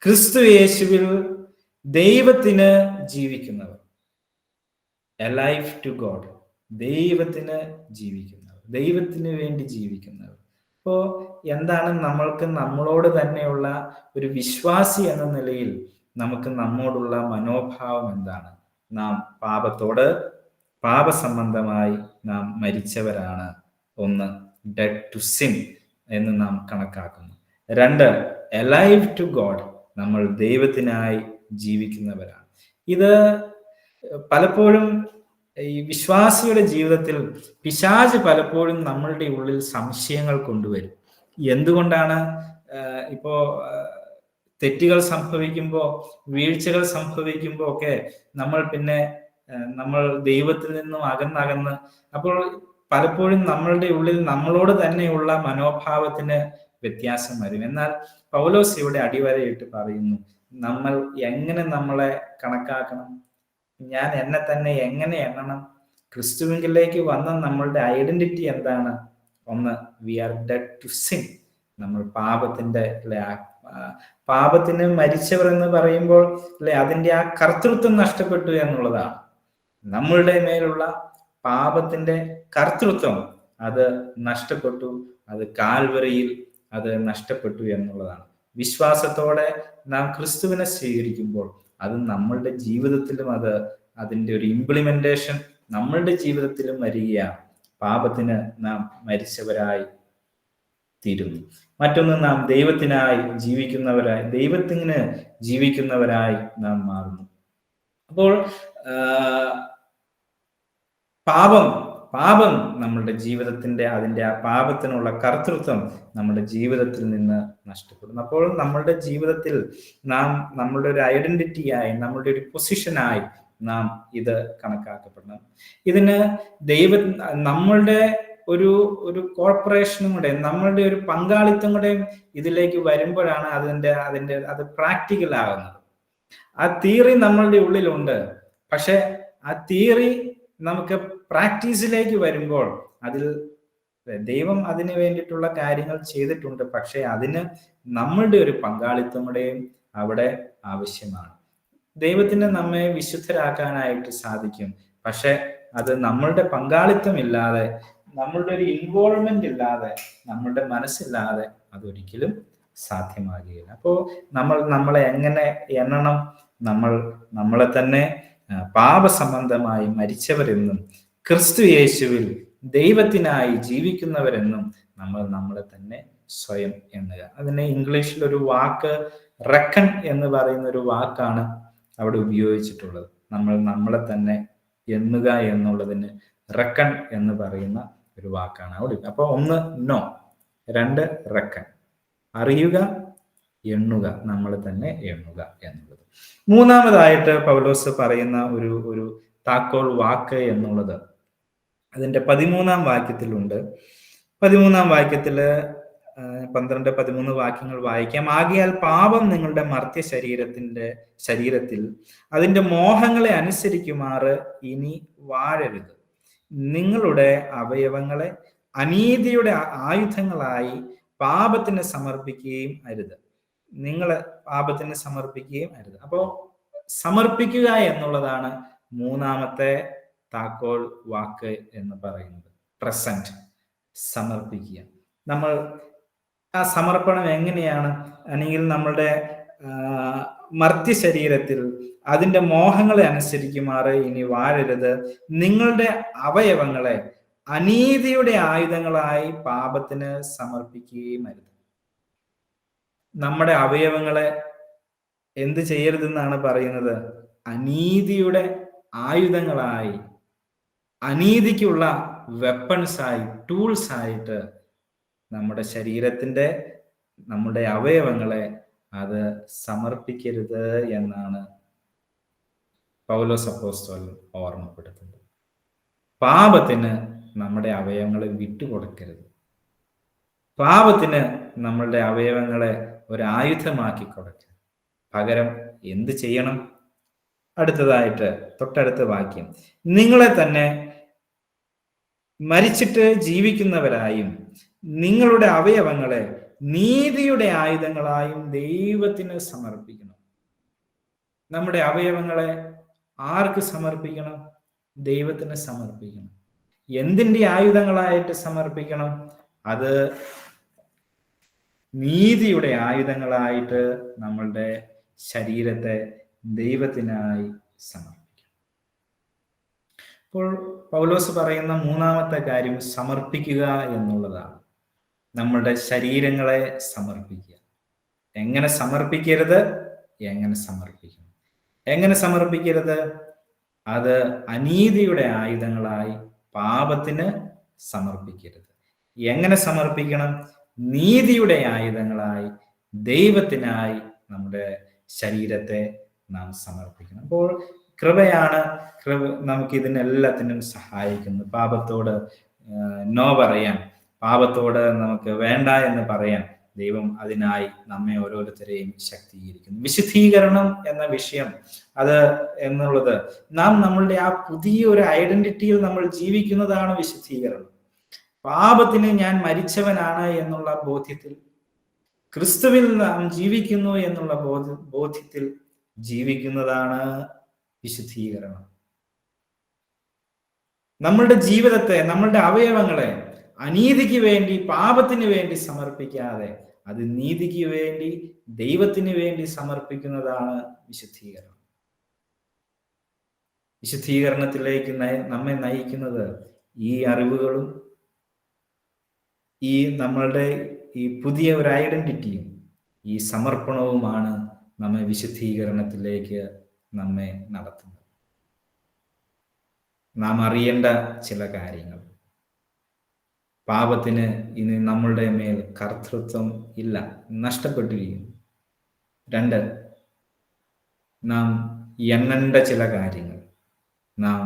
ക്രിസ്തു യേശുവിൽ ദൈവത്തിന് ജീവിക്കുന്നവർ. A life to God. ദൈവത്തിന് ജീവിക്കുന്നവർ, ദൈവത്തിന് വേണ്ടി ജീവിക്കുന്നവർ. അപ്പോ എന്താണ് നമ്മൾക്ക് നമ്മളോട് തന്നെയുള്ള ഒരു വിശ്വാസി എന്ന നിലയിൽ നമുക്ക് നമ്മോടുള്ള മനോഭാവം എന്താണ്? നാം പാപസംബന്ധമായി നാം മരിച്ചവരാണ്. ഒന്ന്, ഡെഡ് ടു സിൻ എന്ന് നാം കണക്കാക്കുന്നു. രണ്ട്, അലൈവ് ടു ഗോഡ്. നമ്മൾ ദൈവത്തിനായി ജീവിക്കുന്നവരാണ്. ഇത് പലപ്പോഴും ഈ വിശ്വാസിയുടെ ജീവിതത്തിൽ പിശാച് പലപ്പോഴും നമ്മളുടെ ഉള്ളിൽ സംശയങ്ങൾ കൊണ്ടുവരും. എന്തുകൊണ്ടാണ് ഇപ്പോ തെറ്റുകൾ സംഭവിക്കുമ്പോൾ, വീഴ്ചകൾ സംഭവിക്കുമ്പോൾ ഒക്കെ നമ്മൾ ദൈവത്തിൽ നിന്നും അകന്നകന്ന്, അപ്പോൾ പലപ്പോഴും നമ്മളുടെ ഉള്ളിൽ നമ്മളോട് തന്നെയുള്ള മനോഭാവത്തിന് വ്യത്യാസം വരും. എന്നാൽ പൗലോസ് ഇവിടെ അടിവരയിട്ട് പറയുന്നു, നമ്മൾ എങ്ങനെ നമ്മളെ കണക്കാക്കണം? ഞാൻ എന്നെ തന്നെ എങ്ങനെ എണ്ണണം? ക്രിസ്തുവിലേക്ക് വന്ന നമ്മളുടെ ഐഡന്റിറ്റി എന്താണ്? ഒന്ന്, we are dead to sin. നമ്മൾ പാപത്തിന് മരിച്ചവർ എന്ന് പറയുമ്പോൾ അതിന്റെ ആ കർത്തൃത്വം നഷ്ടപ്പെട്ടു എന്നുള്ളതാണ്. നമ്മളുടെ മേലുള്ള പാപത്തിന്റെ കർത്തൃത്വം അത് നഷ്ടപ്പെട്ടു. അത് കാൽവറിയിൽ അത് നഷ്ടപ്പെട്ടു എന്നുള്ളതാണ്. വിശ്വാസത്തോടെ നാം ക്രിസ്തുവിനെ സ്വീകരിക്കുമ്പോൾ അത് നമ്മളുടെ ജീവിതത്തിലും അതിന്റെ ഒരു ഇംപ്ലിമെന്റേഷൻ നമ്മളുടെ ജീവിതത്തിലും വരികയാണ്. പാപത്തിന് നാം മരിച്ചവരായി തീരുന്നു. മറ്റൊന്ന്, നാം ദൈവത്തിന് ജീവിക്കുന്നവരായി നാം മാറുന്നു. അപ്പോൾ പാപം നമ്മളുടെ ജീവിതത്തിന്റെ അതിന്റെ ആ പാപത്തിനുള്ള കർത്തൃത്വം നമ്മുടെ ജീവിതത്തിൽ നിന്ന് നഷ്ടപ്പെടുന്നു. അപ്പോൾ നമ്മളുടെ ജീവിതത്തിൽ നാം നമ്മളുടെ ഒരു ഐഡന്റിറ്റിയായി, നമ്മളുടെ ഒരു പൊസിഷനായി നാം ഇത് കണക്കാക്കപ്പെടണം. ഇതിന് നമ്മളുടെ ഒരു കോർപ്പറേഷനും കൂടെ, നമ്മളുടെ ഒരു പങ്കാളിത്തം കൂടെ ഇതിലേക്ക് വരുമ്പോഴാണ് അത് പ്രാക്ടിക്കൽ ആകുന്നത്. ആ തിയറി നമ്മളുടെ ഉള്ളിലുണ്ട്, പക്ഷെ ആ തിയറി നമുക്ക് പ്രാക്ടീസിലേക്ക് വരുമ്പോൾ ദൈവം അതിന് വേണ്ടിയിട്ടുള്ള കാര്യങ്ങൾ ചെയ്തിട്ടുണ്ട്, പക്ഷെ അതിന് നമ്മളുടെ ഒരു പങ്കാളിത്തം കൂടെയും അവിടെ ആവശ്യമാണ്. ദൈവത്തിന് നമ്മെ വിശുദ്ധരാക്കാനായിട്ട് സാധിക്കും, പക്ഷെ അത് നമ്മളുടെ പങ്കാളിത്തം ഇല്ലാതെ, നമ്മളുടെ ഒരു ഇൻവോൾവ്മെന്റ് ഇല്ലാതെ, നമ്മളുടെ മനസ്സില്ലാതെ അതൊരിക്കലും സാധ്യമാകുകയില്ല. അപ്പോൾ നമ്മളെ എങ്ങനെ എണ്ണണം? നമ്മളെ തന്നെ പാപസംബന്ധമായി മരിച്ചവരെന്നും ക്രിസ്തു യേശുവിൽ ദൈവത്തിനായി ജീവിക്കുന്നവരെന്നും നമ്മളെ തന്നെ സ്വയം എണ്ണുക. അതിന് ഇംഗ്ലീഷിൽ ഒരു വാക്ക് റെക്കൺ എന്ന് പറയുന്ന ഒരു വാക്കാണ് അവിടെ ഉപയോഗിച്ചിട്ടുള്ളത്. നമ്മളെ തന്നെ എണ്ണുക എന്നുള്ളതിന് റെക്കൺ എന്ന് പറയുന്ന ഒരു വാക്കാണ് അവിടെ. അപ്പൊ ഒന്ന്, നോ. രണ്ട്, റെക്കൺ, അറിയുക, എണ്ണുക, നമ്മളെ തന്നെ എണ്ണുക എന്നുള്ളത്. മൂന്നാമതായിട്ട് പൗലോസ് പറയുന്ന ഒരു താക്കോൽ വാക്ക് എന്നുള്ളത് അതിന്റെ 13-ാം വാക്യത്തിലുണ്ട്. 13-ാം വാക്യത്തില് 12-13 വാക്യങ്ങൾ വായിക്കാം. ആകയാൽ പാപം നിങ്ങളുടെ മർത്യ ശരീരത്തിൽ അതിന്റെ മോഹങ്ങളെ അനുസരിക്കുമാറ് ഇനി വാഴരുത്. നിങ്ങളുടെ അവയവങ്ങളെ അനീതിയുടെ ആയുധങ്ങളായി പാപത്തിന് സമർപ്പിക്കുകയും അരുത്. അപ്പോ സമർപ്പിക്കുക എന്നുള്ളതാണ് മൂന്നാമത്തെ താക്കോൽ വാക്ക് എന്ന് പറയുന്നത്. പ്രസന്റ്, സമർപ്പിക്കുക. നമ്മൾ ആ സമർപ്പണം എങ്ങനെയാണ്? അല്ലെങ്കിൽ നമ്മളുടെ മർത്യ ശരീരത്തിൽ അതിന്റെ മോഹങ്ങളെ അനുസരിക്കുമാറ് ഇനി വാഴരുത്. നിങ്ങളുടെ അവയവങ്ങളെ അനീതിയുടെ ആയുധങ്ങളായി പാപത്തിന് സമർപ്പിക്കുകയും അരുത്. നമ്മുടെ അവയവങ്ങളെ എന്ത് ചെയ്യരുതെന്നാണ് പറയുന്നത്? അനീതിയുടെ ആയുധങ്ങളായി, അനീതിക്കുള്ള വെപ്പൺസായി, ടൂൾസ് ആയിട്ട് നമ്മുടെ ശരീരത്തിന്റെ, നമ്മുടെ അവയവങ്ങളെ അത് സമർപ്പിക്കരുത് എന്നാണ് പൗലോസ് അപ്പോസ്തലൻ ഓർമ്മപ്പെടുത്തുന്നത്. പാപത്തിന് നമ്മുടെ അവയവങ്ങളെ വിട്ടുകൊടുക്കരുത്. പാപത്തിന് നമ്മളുടെ അവയവങ്ങളെ ഒരു ആയുധമാക്കി കൊടുക്കരുത്. പകരം എന്ത് ചെയ്യണം? അടുത്തതായിട്ട് തൊട്ടടുത്ത വാക്യം, നിങ്ങളെ തന്നെ മരിച്ചിട്ട് ജീവിക്കുന്നവരായും നിങ്ങളുടെ അവയവങ്ങളെ നീതിയുടെ ആയുധങ്ങളായും ദൈവത്തിന് സമർപ്പിക്കണം. നമ്മുടെ അവയവങ്ങളെ ആർക്ക് സമർപ്പിക്കണം? ദൈവത്തിന് സമർപ്പിക്കണം. എന്തിന്റെ ആയുധങ്ങളായിട്ട് സമർപ്പിക്കണം? അത് നീതിയുടെ ആയുധങ്ങളായിട്ട് നമ്മളുടെ ശരീരത്തെ ദൈവത്തിനായി സമർപ്പിക്കണം. അപ്പോൾ പൗലോസ് പറയുന്ന മൂന്നാമത്തെ കാര്യം സമർപ്പിക്കുക എന്നുള്ളതാണ്. നമ്മളുടെ ശരീരങ്ങളെ സമർപ്പിക്കുക. എങ്ങനെ സമർപ്പിക്കരുത്? എങ്ങനെ സമർപ്പിക്കണം? എങ്ങനെ സമർപ്പിക്കരുത്? അത് അനീതിയുടെ ആയുധങ്ങളായി പാപത്തിന് സമർപ്പിക്കരുത്. എങ്ങനെ സമർപ്പിക്കണം? നീതിയുടെ ആയുധങ്ങളായി ദൈവത്തിനായി നമ്മുടെ ശരീരത്തെ നാം സമർപ്പിക്കണം. അപ്പോൾ കൃപയാണ് നമുക്ക് ഇതിനെല്ലാത്തിനും സഹായിക്കുന്നത്. പാപത്തോട് നോ പറയാൻ, പാപത്തോട് നമുക്ക് വേണ്ട എന്ന് പറയാൻ ദൈവം അതിനായി നമ്മെ ഓരോരുത്തരെയും ശക്തീകരിക്കുന്നു. വിശുദ്ധീകരണം എന്ന വിഷയം എന്നുള്ളത് നാം നമ്മളുടെ ആ പുതിയ ഒരു ഐഡന്റിറ്റിയിൽ നമ്മൾ ജീവിക്കുന്നതാണ് വിശുദ്ധീകരണം. പാപത്തിന് ഞാൻ മരിച്ചവനാണ് എന്നുള്ള ബോധ്യത്തിൽ, ക്രിസ്തുവിൽ നാം ജീവിക്കുന്നു എന്നുള്ള ബോധ്യത്തിൽ ജീവിക്കുന്നതാണ് വിശുദ്ധീകരണം. നമ്മളുടെ ജീവിതത്തെ, നമ്മളുടെ അവയവങ്ങളെ അനീതിക്ക് വേണ്ടി, പാപത്തിന് വേണ്ടി സമർപ്പിക്കാതെ അത് നീതിക്ക് വേണ്ടി, ദൈവത്തിന് വേണ്ടി സമർപ്പിക്കുന്നതാണ് വിശുദ്ധീകരണം. വിശുദ്ധീകരണത്തിലേക്ക് നമ്മെ നയിക്കുന്നത് ഈ അറിവുകളും ഈ നമ്മളുടെ ഈ പുതിയ ഒരു ഐഡന്റിറ്റിയും ഈ സമർപ്പണവുമാണ് നമ്മെ വിശുദ്ധീകരണത്തിലേക്ക് നമ്മെ നടത്തുന്നത്. നാം അറിയേണ്ട ചില കാര്യങ്ങൾ: പാപത്തിന് ഇനി നമ്മളുടെ മേൽ കർത്തൃത്വം ഇല്ല, നഷ്ടപ്പെട്ടിരിക്കുന്നു. 2, നാം എണ്ണേണ്ട ചില കാര്യങ്ങൾ: നാം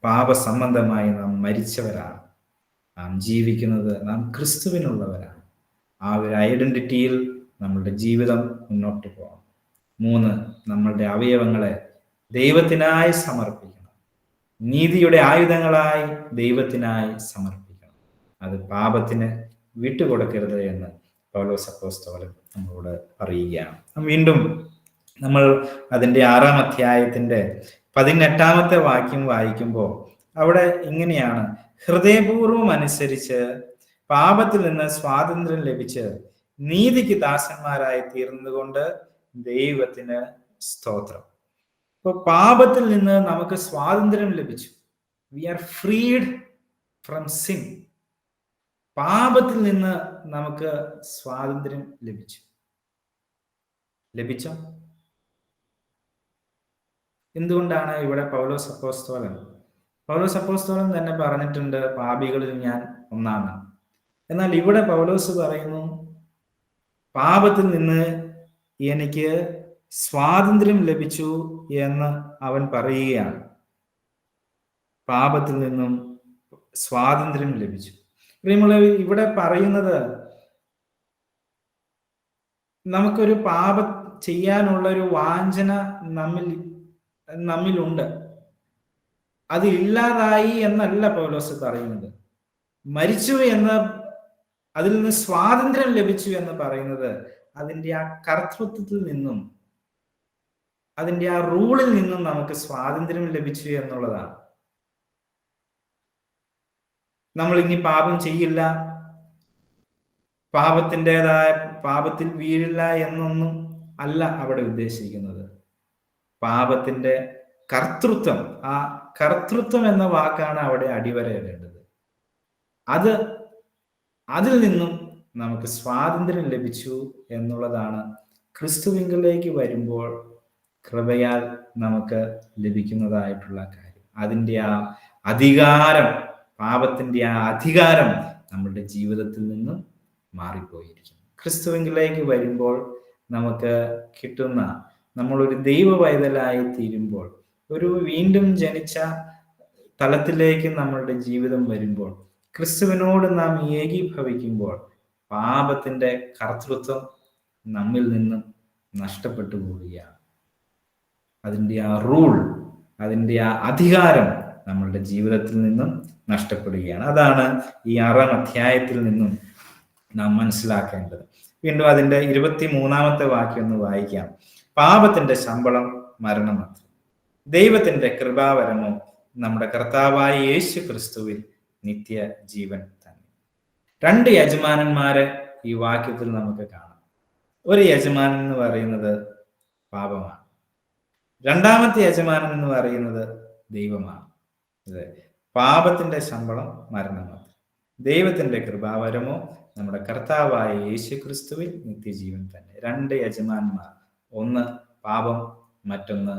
പാപസംബന്ധമായി നാം മരിച്ചവരാണ്, നാം ജീവിക്കുന്നത്, നാം ക്രിസ്തുവിനുള്ളവരാണ്. ആ ഒരു ഐഡന്റിറ്റിയിൽ നമ്മളുടെ ജീവിതം മുന്നോട്ട് പോകണം. 3, നമ്മളുടെ അവയവങ്ങളെ ദൈവത്തിനായി സമർപ്പിക്കണം. നീതിയുടെ ആയുധങ്ങളായി ദൈവത്തിനായി സമർപ്പിക്കണം. അത് പാപത്തിന് വിട്ടുകൊടുക്കരുത് എന്ന് പൗലോസ് അപ്പോസ്തലൻ നമ്മളോട് പറയുകയാണ്. വീണ്ടും നമ്മൾ അതിൻ്റെ 6-ാം അധ്യായത്തിന്റെ 18-ാമത്തെ വാക്യം വായിക്കുമ്പോൾ അവിടെ ഇങ്ങനെയാണ്: ഹൃദയപൂർവം അനുസരിച്ച് പാപത്തിൽ നിന്ന് സ്വാതന്ത്ര്യം ലഭിച്ച് നീതിക്ക് ദാസന്മാരായി തീർന്നുകൊണ്ട് ദൈവത്തിന് സ്തോത്രം. ഇപ്പൊ പാപത്തിൽ നിന്ന് നമുക്ക് സ്വാതന്ത്ര്യം ലഭിച്ചു. We are freed from sin. പാപത്തിൽ നിന്ന് നമുക്ക് സ്വാതന്ത്ര്യം ലഭിച്ചോ? എന്തുകൊണ്ടാണ് ഇവിടെ പൗലോസ് അപ്പോസ്തലൻ തന്നെ പറഞ്ഞിട്ടുണ്ട്, പാപികളിൽ ഞാൻ ഒന്നാമൻ. എന്നാൽ ഇവിടെ പൗലോസ് പറയുന്നു, പാപത്തിൽ നിന്ന് എനിക്ക് സ്വാതന്ത്ര്യം ലഭിച്ചു എന്ന് അവൻ പറയുകയാണ്. പാപത്തിൽ നിന്നും സ്വാതന്ത്ര്യം ലഭിച്ചു. ഇവിടെ പറയുന്നത്, നമുക്കൊരു പാപം ചെയ്യാനുള്ള ഒരു വാഞ്ചന നമ്മിലുണ്ട്. അത് ഇല്ലാതായി എന്നല്ല പൗലോസ് പറയുന്നത്. മരിച്ചു എന്ന്, അതിൽ നിന്ന് സ്വാതന്ത്ര്യം ലഭിച്ചു എന്ന് പറയുന്നത് അതിൻ്റെ ആ കർത്തൃത്വത്തിൽ നിന്നും, അതിൻ്റെ ആ റൂളിൽ നിന്നും നമുക്ക് സ്വാതന്ത്ര്യം ലഭിച്ചു എന്നുള്ളതാണ്. നമ്മൾ ഇനി പാപം ചെയ്യില്ല, പാപത്തിൽ വീഴില്ല എന്നൊന്നും അല്ല അവിടെ ഉദ്ദേശിക്കുന്നത്. പാപത്തിന്റെ കർത്തൃത്വം, ആ കർത്തൃത്വം എന്ന വാക്കാണ് അവിടെ അടിവരയിടേണ്ടത്. അതിൽ നിന്നും നമുക്ക് സ്വാതന്ത്ര്യം ലഭിച്ചു എന്നുള്ളതാണ് ക്രിസ്തുവിങ്കലേക്ക് വരുമ്പോൾ കൃപയാൽ നമുക്ക് ലഭിക്കുന്നതായിട്ടുള്ള കാര്യം. അതിൻ്റെ ആ അധികാരം, പാപത്തിന്റെ ആ അധികാരം നമ്മളുടെ ജീവിതത്തിൽ നിന്നും മാറിപ്പോയിരിക്കും. ക്രിസ്തുവിങ്കിലേക്ക് വരുമ്പോൾ നമുക്ക് കിട്ടുന്ന, നമ്മളൊരു ദൈവ പൈതലായി തീരുമ്പോൾ, ഒരു വീണ്ടും ജനിച്ച തലത്തിലേക്ക് നമ്മളുടെ ജീവിതം വരുമ്പോൾ, ക്രിസ്തുവിനോട് നാം ഏകീഭവിക്കുമ്പോൾ പാപത്തിന്റെ കർത്തൃത്വം നമ്മിൽ നിന്നും നഷ്ടപ്പെട്ടു പോവുകയാണ്. അതിൻ്റെ ആ റൂൾ, അതിൻ്റെ ആ അധികാരം നമ്മളുടെ ജീവിതത്തിൽ നിന്നും നഷ്ടപ്പെടുകയാണ്. അതാണ് ഈ 6-ാം അധ്യായത്തിൽ നിന്നും നാം മനസ്സിലാക്കേണ്ടത്. വീണ്ടും അതിന്റെ 23-ാമത്തെ വാക്യം ഒന്ന് വായിക്കാം. പാപത്തിന്റെ ശമ്പളം മരണമത്രേ, ദൈവത്തിന്റെ കൃപാവരമോ നമ്മുടെ കർത്താവായ യേശു ക്രിസ്തുവിൽ നിത്യ ജീവൻ തന്നെ. 2 യജമാനന്മാരെ ഈ വാക്യത്തിൽ നമുക്ക് കാണാം. ഒരു യജമാനൻ എന്ന് പറയുന്നത് പാപമാണ്, രണ്ടാമത്തെ യജമാനൻ എന്ന് പറയുന്നത് ദൈവമാണ്. അതെ, പാപത്തിന്റെ ശമ്പളം മരണമാണ്, ദൈവത്തിന്റെ കൃപാവരമോ നമ്മുടെ കർത്താവായ യേശു ക്രിസ്തുവിൽ നിത്യജീവൻ തന്നെ. 2 യജമാന്മാർ, ഒന്ന് പാപം, മറ്റൊന്ന്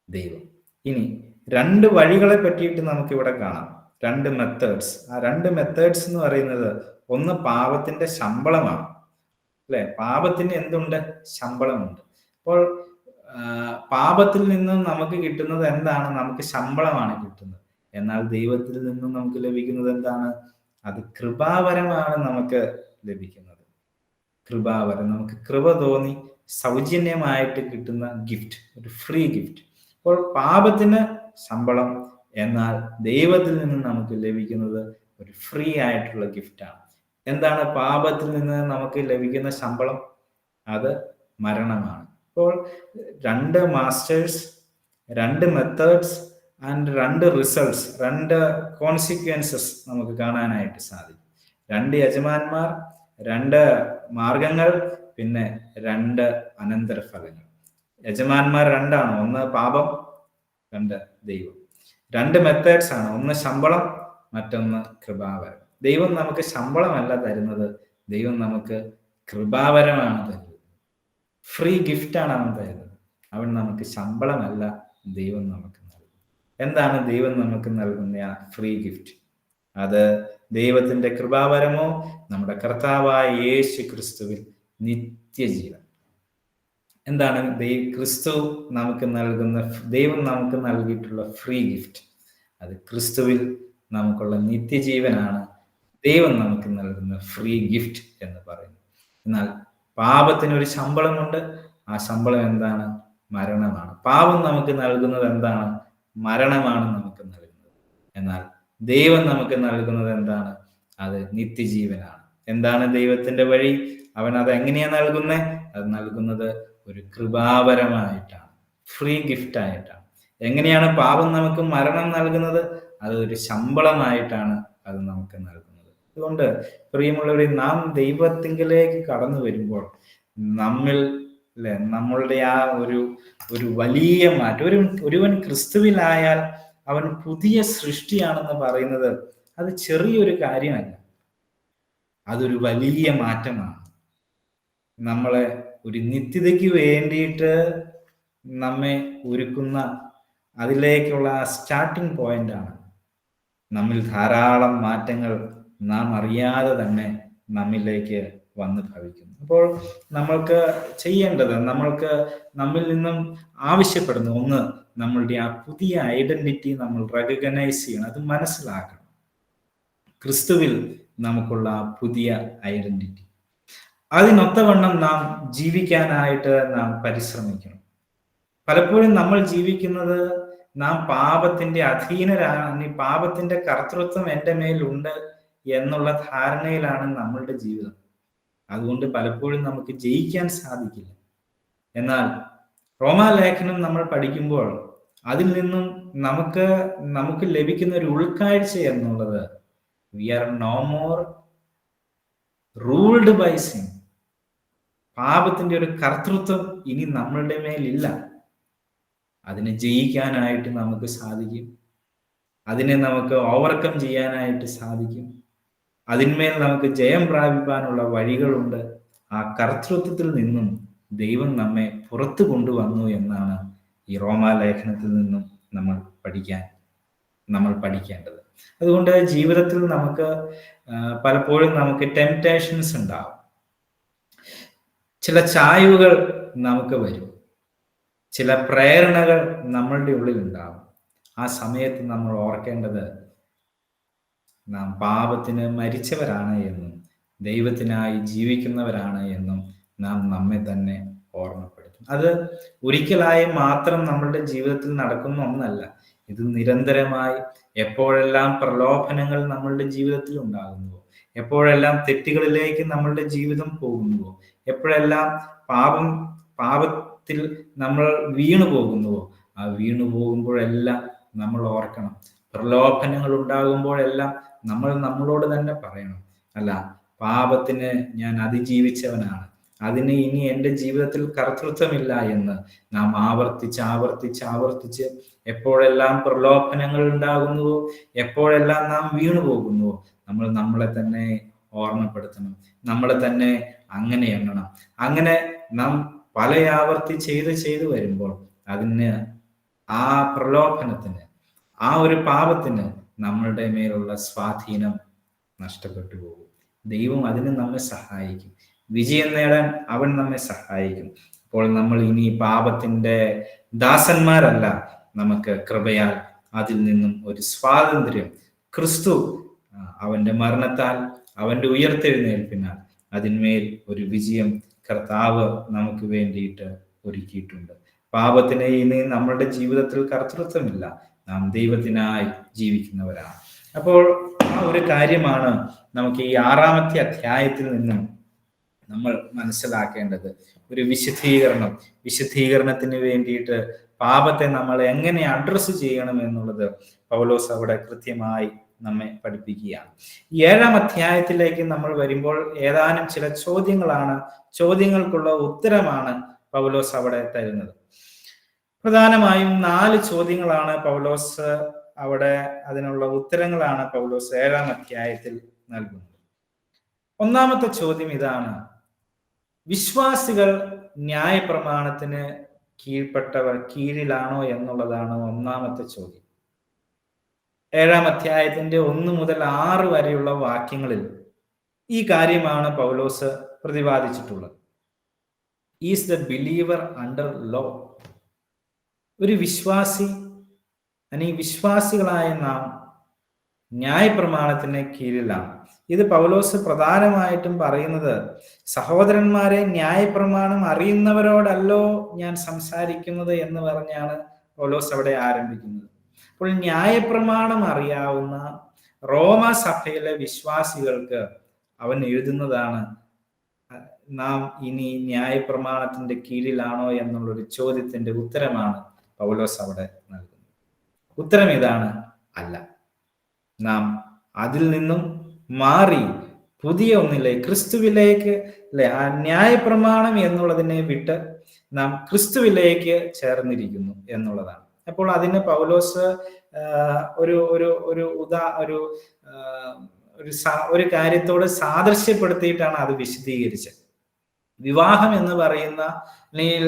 ദൈവം. ഇനി 2 വഴികളെ പറ്റിയിട്ട് നമുക്ക് ഇവിടെ കാണാം, 2 മെത്തേഡ്സ്. ആ 2 മെത്തേഡ്സ് എന്ന് പറയുന്നത്, ഒന്ന് പാപത്തിന്റെ ശമ്പളമാണ്, അല്ലെ? പാപത്തിന് എന്തുണ്ട്? ശമ്പളമുണ്ട്. അപ്പോൾ പാപത്തിൽ നിന്നും നമുക്ക് കിട്ടുന്നത് എന്താണ്? നമുക്ക് ശമ്പളമാണ് കിട്ടുന്നത്. എന്നാൽ ദൈവത്തിൽ നിന്നും നമുക്ക് ലഭിക്കുന്നത് എന്താണ്? അത് കൃപാവരമാണ് നമുക്ക് ലഭിക്കുന്നത്. കൃപാവരം, നമുക്ക് കൃപ തോന്നി സൗജന്യമായിട്ട് കിട്ടുന്ന ഗിഫ്റ്റ്, ഒരു ഫ്രീ ഗിഫ്റ്റ്. അപ്പോൾ പാപത്തിന് ശമ്പളം, എന്നാൽ ദൈവത്തിൽ നിന്ന് നമുക്ക് ലഭിക്കുന്നത് ഒരു ഫ്രീ ആയിട്ടുള്ള ഗിഫ്റ്റാണ്. എന്താണ് പാപത്തിൽ നിന്ന് നമുക്ക് ലഭിക്കുന്ന ശമ്പളം? അത് മരണമാണ്. അപ്പോൾ 2 masters, 2 methods and 2 results, 2 consequences നമുക്ക് കാണാനായിട്ട് സാധിക്കും. 2 യജമാന്മാർ, 2 മാർഗങ്ങൾ, പിന്നെ 2 അനന്തരഫലങ്ങൾ. യജമാന്മാർ 2 ആണ്, ഒന്ന് പാപം, 2 ദൈവം. 2 മെത്തേഡ്സ് ആണ്, ഒന്ന് ശമ്പളം, മറ്റൊന്ന് കൃപാവരം. ദൈവം നമുക്ക് ശമ്പളമല്ല തരുന്നത്, ദൈവം നമുക്ക് കൃപാവരമാണ് തരുന്നത്. ഫ്രീ ഗിഫ്റ്റാണ് അവൻ തരുന്നത്. അവൻ നമുക്ക് ശമ്പളമല്ല, ദൈവം നമുക്ക് നൽകും. എന്താണ് ദൈവം നമുക്ക് നൽകുന്ന ആ ഫ്രീ ഗിഫ്റ്റ്? അത് ദൈവത്തിന്റെ കൃപാവരമോ നമ്മുടെ കർത്താവായ യേശു ക്രിസ്തുവിൽ നിത്യജീവൻ. എന്താണ് ക്രിസ്തു നമുക്ക് നൽകുന്ന, ദൈവം നമുക്ക് നൽകിയിട്ടുള്ള ഫ്രീ ഗിഫ്റ്റ്? അത് ക്രിസ്തുവിൽ നമുക്കുള്ള നിത്യജീവനാണ് ദൈവം നമുക്ക് നൽകുന്ന ഫ്രീ ഗിഫ്റ്റ് എന്ന് പറയുന്നത്. എന്നാൽ പാപത്തിനൊരു ശമ്പളമുണ്ട്. ആ ശമ്പളം എന്താണ്? മരണമാണ്. പാപം നമുക്ക് നൽകുന്നത് എന്താണ്? മരണമാണ് നമുക്ക് നൽകുന്നത്. എന്നാൽ ദൈവം നമുക്ക് നൽകുന്നത് എന്താണ്? അത് നിത്യജീവനാണ്. എന്താണ് ദൈവത്തിന്റെ വഴി? അവൻ അത് എങ്ങനെയാ നൽകുന്നത്? അത് നൽകുന്നത് ഒരു കൃപാവരമായിട്ടാണ്, ഫ്രീ ഗിഫ്റ്റ് ആയിട്ടാണ്. എങ്ങനെയാണ് പാപം നമുക്ക് മരണം നൽകുന്നത്? അത് ഒരു ശമ്പളമായിട്ടാണ് അത് നമുക്ക് നൽകുന്നത്. അതുകൊണ്ട് പ്രിയമുള്ളവരെ, നാം ദൈവത്തിങ്കിലേക്ക് കടന്നു വരുമ്പോൾ നമ്മളുടെ ആ ഒരു വലിയ മാറ്റം, ഒരുവൻ ക്രിസ്തുവിലായാൽ അവൻ പുതിയ സൃഷ്ടിയാണെന്ന് പറയുന്നത് അത് ചെറിയൊരു കാര്യമല്ല, അതൊരു വലിയ മാറ്റമാണ്. നമ്മളെ ഒരു നിത്യതയ്ക്ക് വേണ്ടിയിട്ട് നമ്മെ ഒരുക്കുന്ന അതിലേക്കുള്ള സ്റ്റാർട്ടിംഗ് പോയിന്റ് ആണ്. നമ്മിൽ ധാരാളം മാറ്റങ്ങൾ നാം അറിയാതെ തന്നെ നമ്മിലേക്ക് വന്ന് ഭവിക്കുന്നു. അപ്പോൾ നമ്മൾക്ക് ചെയ്യേണ്ടത്, നമ്മിൽ നിന്നും ആവശ്യപ്പെടുന്നു, ഒന്ന് നമ്മളുടെ ആ പുതിയ ഐഡന്റിറ്റി നമ്മൾ റെക്കഗ്നൈസ് ചെയ്യണം, അത് മനസ്സിലാക്കണം. ക്രിസ്തുവിൽ നമുക്കുള്ള ആ പുതിയ ഐഡന്റിറ്റി, അതിനൊത്തവണ്ണം നാം ജീവിക്കാനായിട്ട് നാം പരിശ്രമിക്കണം. പലപ്പോഴും നമ്മൾ ജീവിക്കുന്നത് നാം പാപത്തിന്റെ അധീനരാണ്, പാപത്തിന്റെ കർത്തൃത്വം എൻ്റെ മേലുണ്ട് എന്നുള്ള ധാരണയിലാണ് നമ്മളുടെ ജീവിതം. അതുകൊണ്ട് പലപ്പോഴും നമുക്ക് ജയിക്കാൻ സാധിക്കില്ല. എന്നാൽ റോമാലേഖനം നമ്മൾ പഠിക്കുമ്പോൾ അതിൽ നിന്നും നമുക്ക് ലഭിക്കുന്ന ഒരു ഉൾക്കാഴ്ച എന്നുള്ളത്, we are no more ruled by sin. പാപത്തിന്റെ ഒരു കർത്തൃത്വം ഇനി നമ്മളുടെ മേലില്ല. അതിനെ ജയിക്കാനായിട്ട് നമുക്ക് സാധിക്കും. അതിനെ നമുക്ക് ഓവർകം ചെയ്യാനായിട്ട് സാധിക്കും. അതിന്മേൽ നമുക്ക് ജയം പ്രാപിക്കാനുള്ള വഴികളുണ്ട്. ആ കർത്തൃത്വത്തിൽ നിന്നും ദൈവം നമ്മെ പുറത്തു കൊണ്ടുവന്നു എന്നാണ് ഈ റോമാലേഖനത്തിൽ നിന്നും നമ്മൾ പഠിക്കേണ്ടത്. അതുകൊണ്ട് ജീവിതത്തിൽ നമുക്ക് പലപ്പോഴും നമുക്ക് ടെംപ്റ്റേഷൻസ് ഉണ്ടാവും. ചില ചായ്വുകൾ നമുക്ക് വരും. ചില പ്രേരണകൾ നമ്മളുടെ ഉള്ളിൽ ഉണ്ടാവും. ആ സമയത്ത് നമ്മൾ ഓർക്കേണ്ടത് നാം പാപത്തിന് മരിച്ചവരാണ് എന്നും ദൈവത്തിനായി ജീവിക്കുന്നവരാണ് എന്നും നാം നമ്മെ തന്നെ ഓർമ്മപ്പെടുത്തും. അത് ഒരിക്കലായി മാത്രം നമ്മളുടെ ജീവിതത്തിൽ നടക്കുന്ന ഒന്നല്ല. ഇത് നിരന്തരമായി എപ്പോഴെല്ലാം പ്രലോഭനങ്ങൾ നമ്മളുടെ ജീവിതത്തിൽ ഉണ്ടാകുന്നുവോ, എപ്പോഴെല്ലാം തെറ്റുകളിലേക്ക് നമ്മളുടെ ജീവിതം പോകുന്നുവോ, എപ്പോഴെല്ലാം പാപത്തിൽ നമ്മൾ വീണു പോകുന്നുവോ, ആ വീണു പോകുമ്പോഴെല്ലാം നമ്മൾ ഓർക്കണം, പ്രലോഭനങ്ങൾ ഉണ്ടാകുമ്പോഴെല്ലാം നമ്മൾ നമ്മളോട് തന്നെ പറയണം, അല്ല, പാപത്തിന് ഞാൻ അതിജീവിച്ചവനാണ്, അതിന് ഇനി എൻ്റെ ജീവിതത്തിൽ കർത്തൃത്വമില്ല എന്ന് നാം ആവർത്തിച്ച് എപ്പോഴെല്ലാം പ്രലോഭനങ്ങൾ ഉണ്ടാകുന്നുവോ, എപ്പോഴെല്ലാം നാം വീണു പോകുന്നുവോ, നമ്മൾ നമ്മളെ തന്നെ ഓർമ്മപ്പെടുത്തണം, നമ്മളെ തന്നെ അങ്ങനെ എണ്ണണം. അങ്ങനെ നാം പല ആവർത്തി ചെയ്ത് വരുമ്പോൾ അതിന്, ആ പ്രലോഭനത്തിന്, ആ ഒരു പാപത്തിന് നമ്മളുടെ മേലുള്ള സ്വാധീനം നഷ്ടപ്പെട്ടു പോകും. ദൈവം അതിന് നമ്മെ സഹായിക്കും. വിജയം നേടാൻ അവൻ നമ്മെ സഹായിക്കും. അപ്പോൾ നമ്മൾ ഇനി പാപത്തിന്റെ ദാസന്മാരല്ല. നമുക്ക് കൃപയാൽ അതിൽ നിന്നും ഒരു സ്വാതന്ത്ര്യം ക്രിസ്തു അവന്റെ മരണത്താൽ, അവന്റെ ഉയർത്തെഴുന്നേൽപ്പിനാൽ അതിന്മേൽ ഒരു വിജയം കർത്താവ് നമുക്ക് വേണ്ടിയിട്ട് ഒരുക്കിയിട്ടുണ്ട്. പാപത്തിന് ഇനി നമ്മളുടെ ജീവിതത്തിൽ കർത്തൃത്വമില്ല. നാം ദൈവത്തിനായി ജീവിക്കുന്നവരാണ്. അപ്പോൾ ആ ഒരു കാര്യമാണ് നമുക്ക് ഈ 6-ാമത്തെ അധ്യായത്തിൽ നിന്നും നമ്മൾ മനസ്സിലാക്കേണ്ടത്. ഒരു വിശുദ്ധീകരണത്തിന് വേണ്ടിയിട്ട് പാപത്തെ നമ്മൾ എങ്ങനെ അഡ്രസ്സ് ചെയ്യണം എന്നുള്ളത് പൗലോസ് അവിടെ കൃത്യമായി നമ്മെ പഠിപ്പിക്കുകയാണ്. ഈ 7-ാം അധ്യായത്തിലേക്ക് നമ്മൾ വരുമ്പോൾ ഏതാനും ചില ചോദ്യങ്ങൾക്കുള്ള ഉത്തരമാണ് പൗലോസ് അവിടെ തരുന്നത്. പ്രധാനമായും 4 ചോദ്യങ്ങളാണ് പൗലോസ് അവിടെ, അതിനുള്ള ഉത്തരങ്ങളാണ് പൗലോസ് 7-ാം അധ്യായത്തിൽ നൽകുന്നത്. 1-ാമത്തെ ചോദ്യം ഇതാണ്: വിശ്വാസികൾ ന്യായപ്രമാണത്തിന് കീഴിലാണോ എന്നുള്ളതാണ് 1-ാമത്തെ ചോദ്യം. 7-ാം അധ്യായത്തിന്റെ 1 മുതൽ 6 വരെയുള്ള വാക്യങ്ങളിൽ ഈ കാര്യമാണ് പൗലോസ് പ്രതിപാദിച്ചിട്ടുള്ളത്. Is the believer under law? ഒരു വിശ്വാസി, അല്ലെങ്കിൽ വിശ്വാസികളായ നാം ന്യായപ്രമാണത്തിന് കീഴിലാണ്. ഇത് പൗലോസ് പ്രധാനമായിട്ടും പറയുന്നത്, സഹോദരന്മാരെ, ന്യായപ്രമാണം അറിയുന്നവരോടല്ലോ ഞാൻ സംസാരിക്കുന്നത് എന്ന് പറഞ്ഞാണ് പൗലോസ് അവിടെ ആരംഭിക്കുന്നത്. അപ്പോൾ ന്യായപ്രമാണം അറിയാവുന്ന റോമ സഭയിലെ വിശ്വാസികൾക്ക് അവൻ എഴുതുന്നതാണ്, നാം ഇനി ന്യായപ്രമാണത്തിന്റെ കീഴിലാണോ എന്നുള്ളൊരു ചോദ്യത്തിന്റെ ഉത്തരമാണ് പൗലോസ് അവിടെ നൽകുന്നത്. ഉത്തരം ഇതാണ്: അല്ല. നാം അതിൽ നിന്നും മാറി പുതിയ ഒന്നിലേക്ക്, ക്രിസ്തുവിലേക്ക്, അല്ലെ, ആ ന്യായപ്രമാണം എന്നുള്ളതിനെ വിട്ട് നാം ക്രിസ്തുവിലേക്ക് ചേർന്നിരിക്കുന്നു എന്നുള്ളതാണ്. അപ്പോൾ അതിന് പൗലോസ് ഒരു കാര്യത്തോട് സാദൃശ്യപ്പെടുത്തിയിട്ടാണ് അത് വിശദീകരിച്ചത്. വിവാഹം എന്ന് പറയുന്ന, അല്ലെങ്കിൽ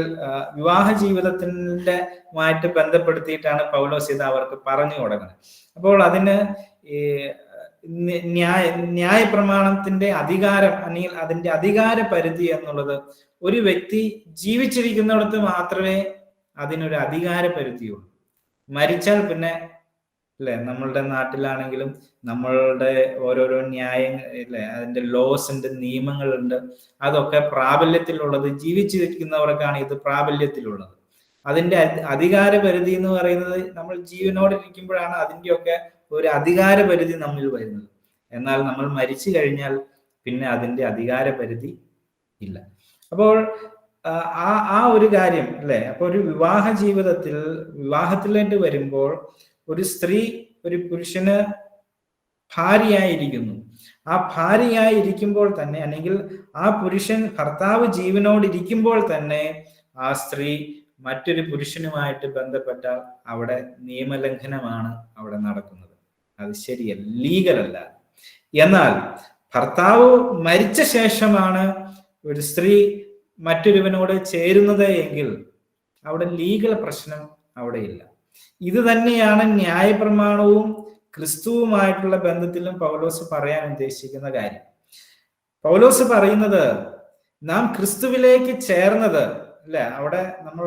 വിവാഹ ജീവിതത്തിന്റെ മായിട്ട് ബന്ധപ്പെടുത്തിയിട്ടാണ് പൗലോസ് ഇത് അവർക്ക് പറഞ്ഞു കൊടുക്കുന്നത്. അപ്പോൾ അതിന് ഈ ന്യായപ്രമാണത്തിന്റെ അധികാരം, അല്ലെങ്കിൽ അതിന്റെ അധികാര പരിധി എന്നുള്ളത്, ഒരു വ്യക്തി ജീവിച്ചിരിക്കുന്നിടത്ത് മാത്രമേ അതിനൊരു അധികാര പരിധിയുള്ളൂ. മരിച്ചാൽ പിന്നെ, അല്ലെ, നമ്മളുടെ നാട്ടിലാണെങ്കിലും നമ്മളുടെ ഓരോരോ ന്യായങ്ങൾ, അതിന്റെ ലോസ് ഉണ്ട്, നിയമങ്ങളുണ്ട്. അതൊക്കെ പ്രാബല്യത്തിലുള്ളത് ജീവിച്ചിരിക്കുന്നവർക്കാണ് ഇത് പ്രാബല്യത്തിലുള്ളത്. അതിന്റെ അധികാര പരിധി എന്ന് പറയുന്നത് നമ്മൾ ജീവനോടെ ഇരിക്കുമ്പോഴാണ് അതിൻ്റെയൊക്കെ ഒരു അധികാര പരിധി നമ്മിൽ വരുന്നത്. എന്നാൽ നമ്മൾ മരിച്ചു കഴിഞ്ഞാൽ പിന്നെ അതിന്റെ അധികാര പരിധി ഇല്ല. അപ്പോൾ ആ ഒരു കാര്യം, അല്ലെ, അപ്പൊ ഒരു വിവാഹ ജീവിതത്തിൽ, വിവാഹത്തിലേക്ക് വരുമ്പോൾ ഒരു സ്ത്രീ ഒരു പുരുഷന് ഭാര്യയായിരിക്കുന്നു. ആ ഭാര്യയായിരിക്കുമ്പോൾ തന്നെ, അല്ലെങ്കിൽ ആ പുരുഷൻ ഭർത്താവ് ജീവനോടിരിക്കുമ്പോൾ തന്നെ ആ സ്ത്രീ മറ്റൊരു പുരുഷനുമായിട്ട് ബന്ധപ്പെട്ടാൽ അവിടെ നിയമലംഘനമാണ് അവിടെ നടക്കുന്നത്. അത് ശരിയല്ല, ലീഗലല്ല. എന്നാൽ ഭർത്താവ് മരിച്ച ശേഷമാണ് ഒരു സ്ത്രീ മറ്റൊരുവനോട് ചേരുന്നത് എങ്കിൽ അവിടെ ലീഗൽ പ്രശ്നം അവിടെ ഇല്ല. ഇത് തന്നെയാണ് ന്യായപ്രമാണവും ക്രിസ്തുവുമായിട്ടുള്ള ബന്ധത്തിലും പൗലോസ് പറയാൻ ഉദ്ദേശിക്കുന്ന കാര്യം. പൗലോസ് പറയുന്നത് നാം ക്രിസ്തുവിലേക്ക് ചേർന്നത്, അല്ലെ? അവിടെ നമ്മൾ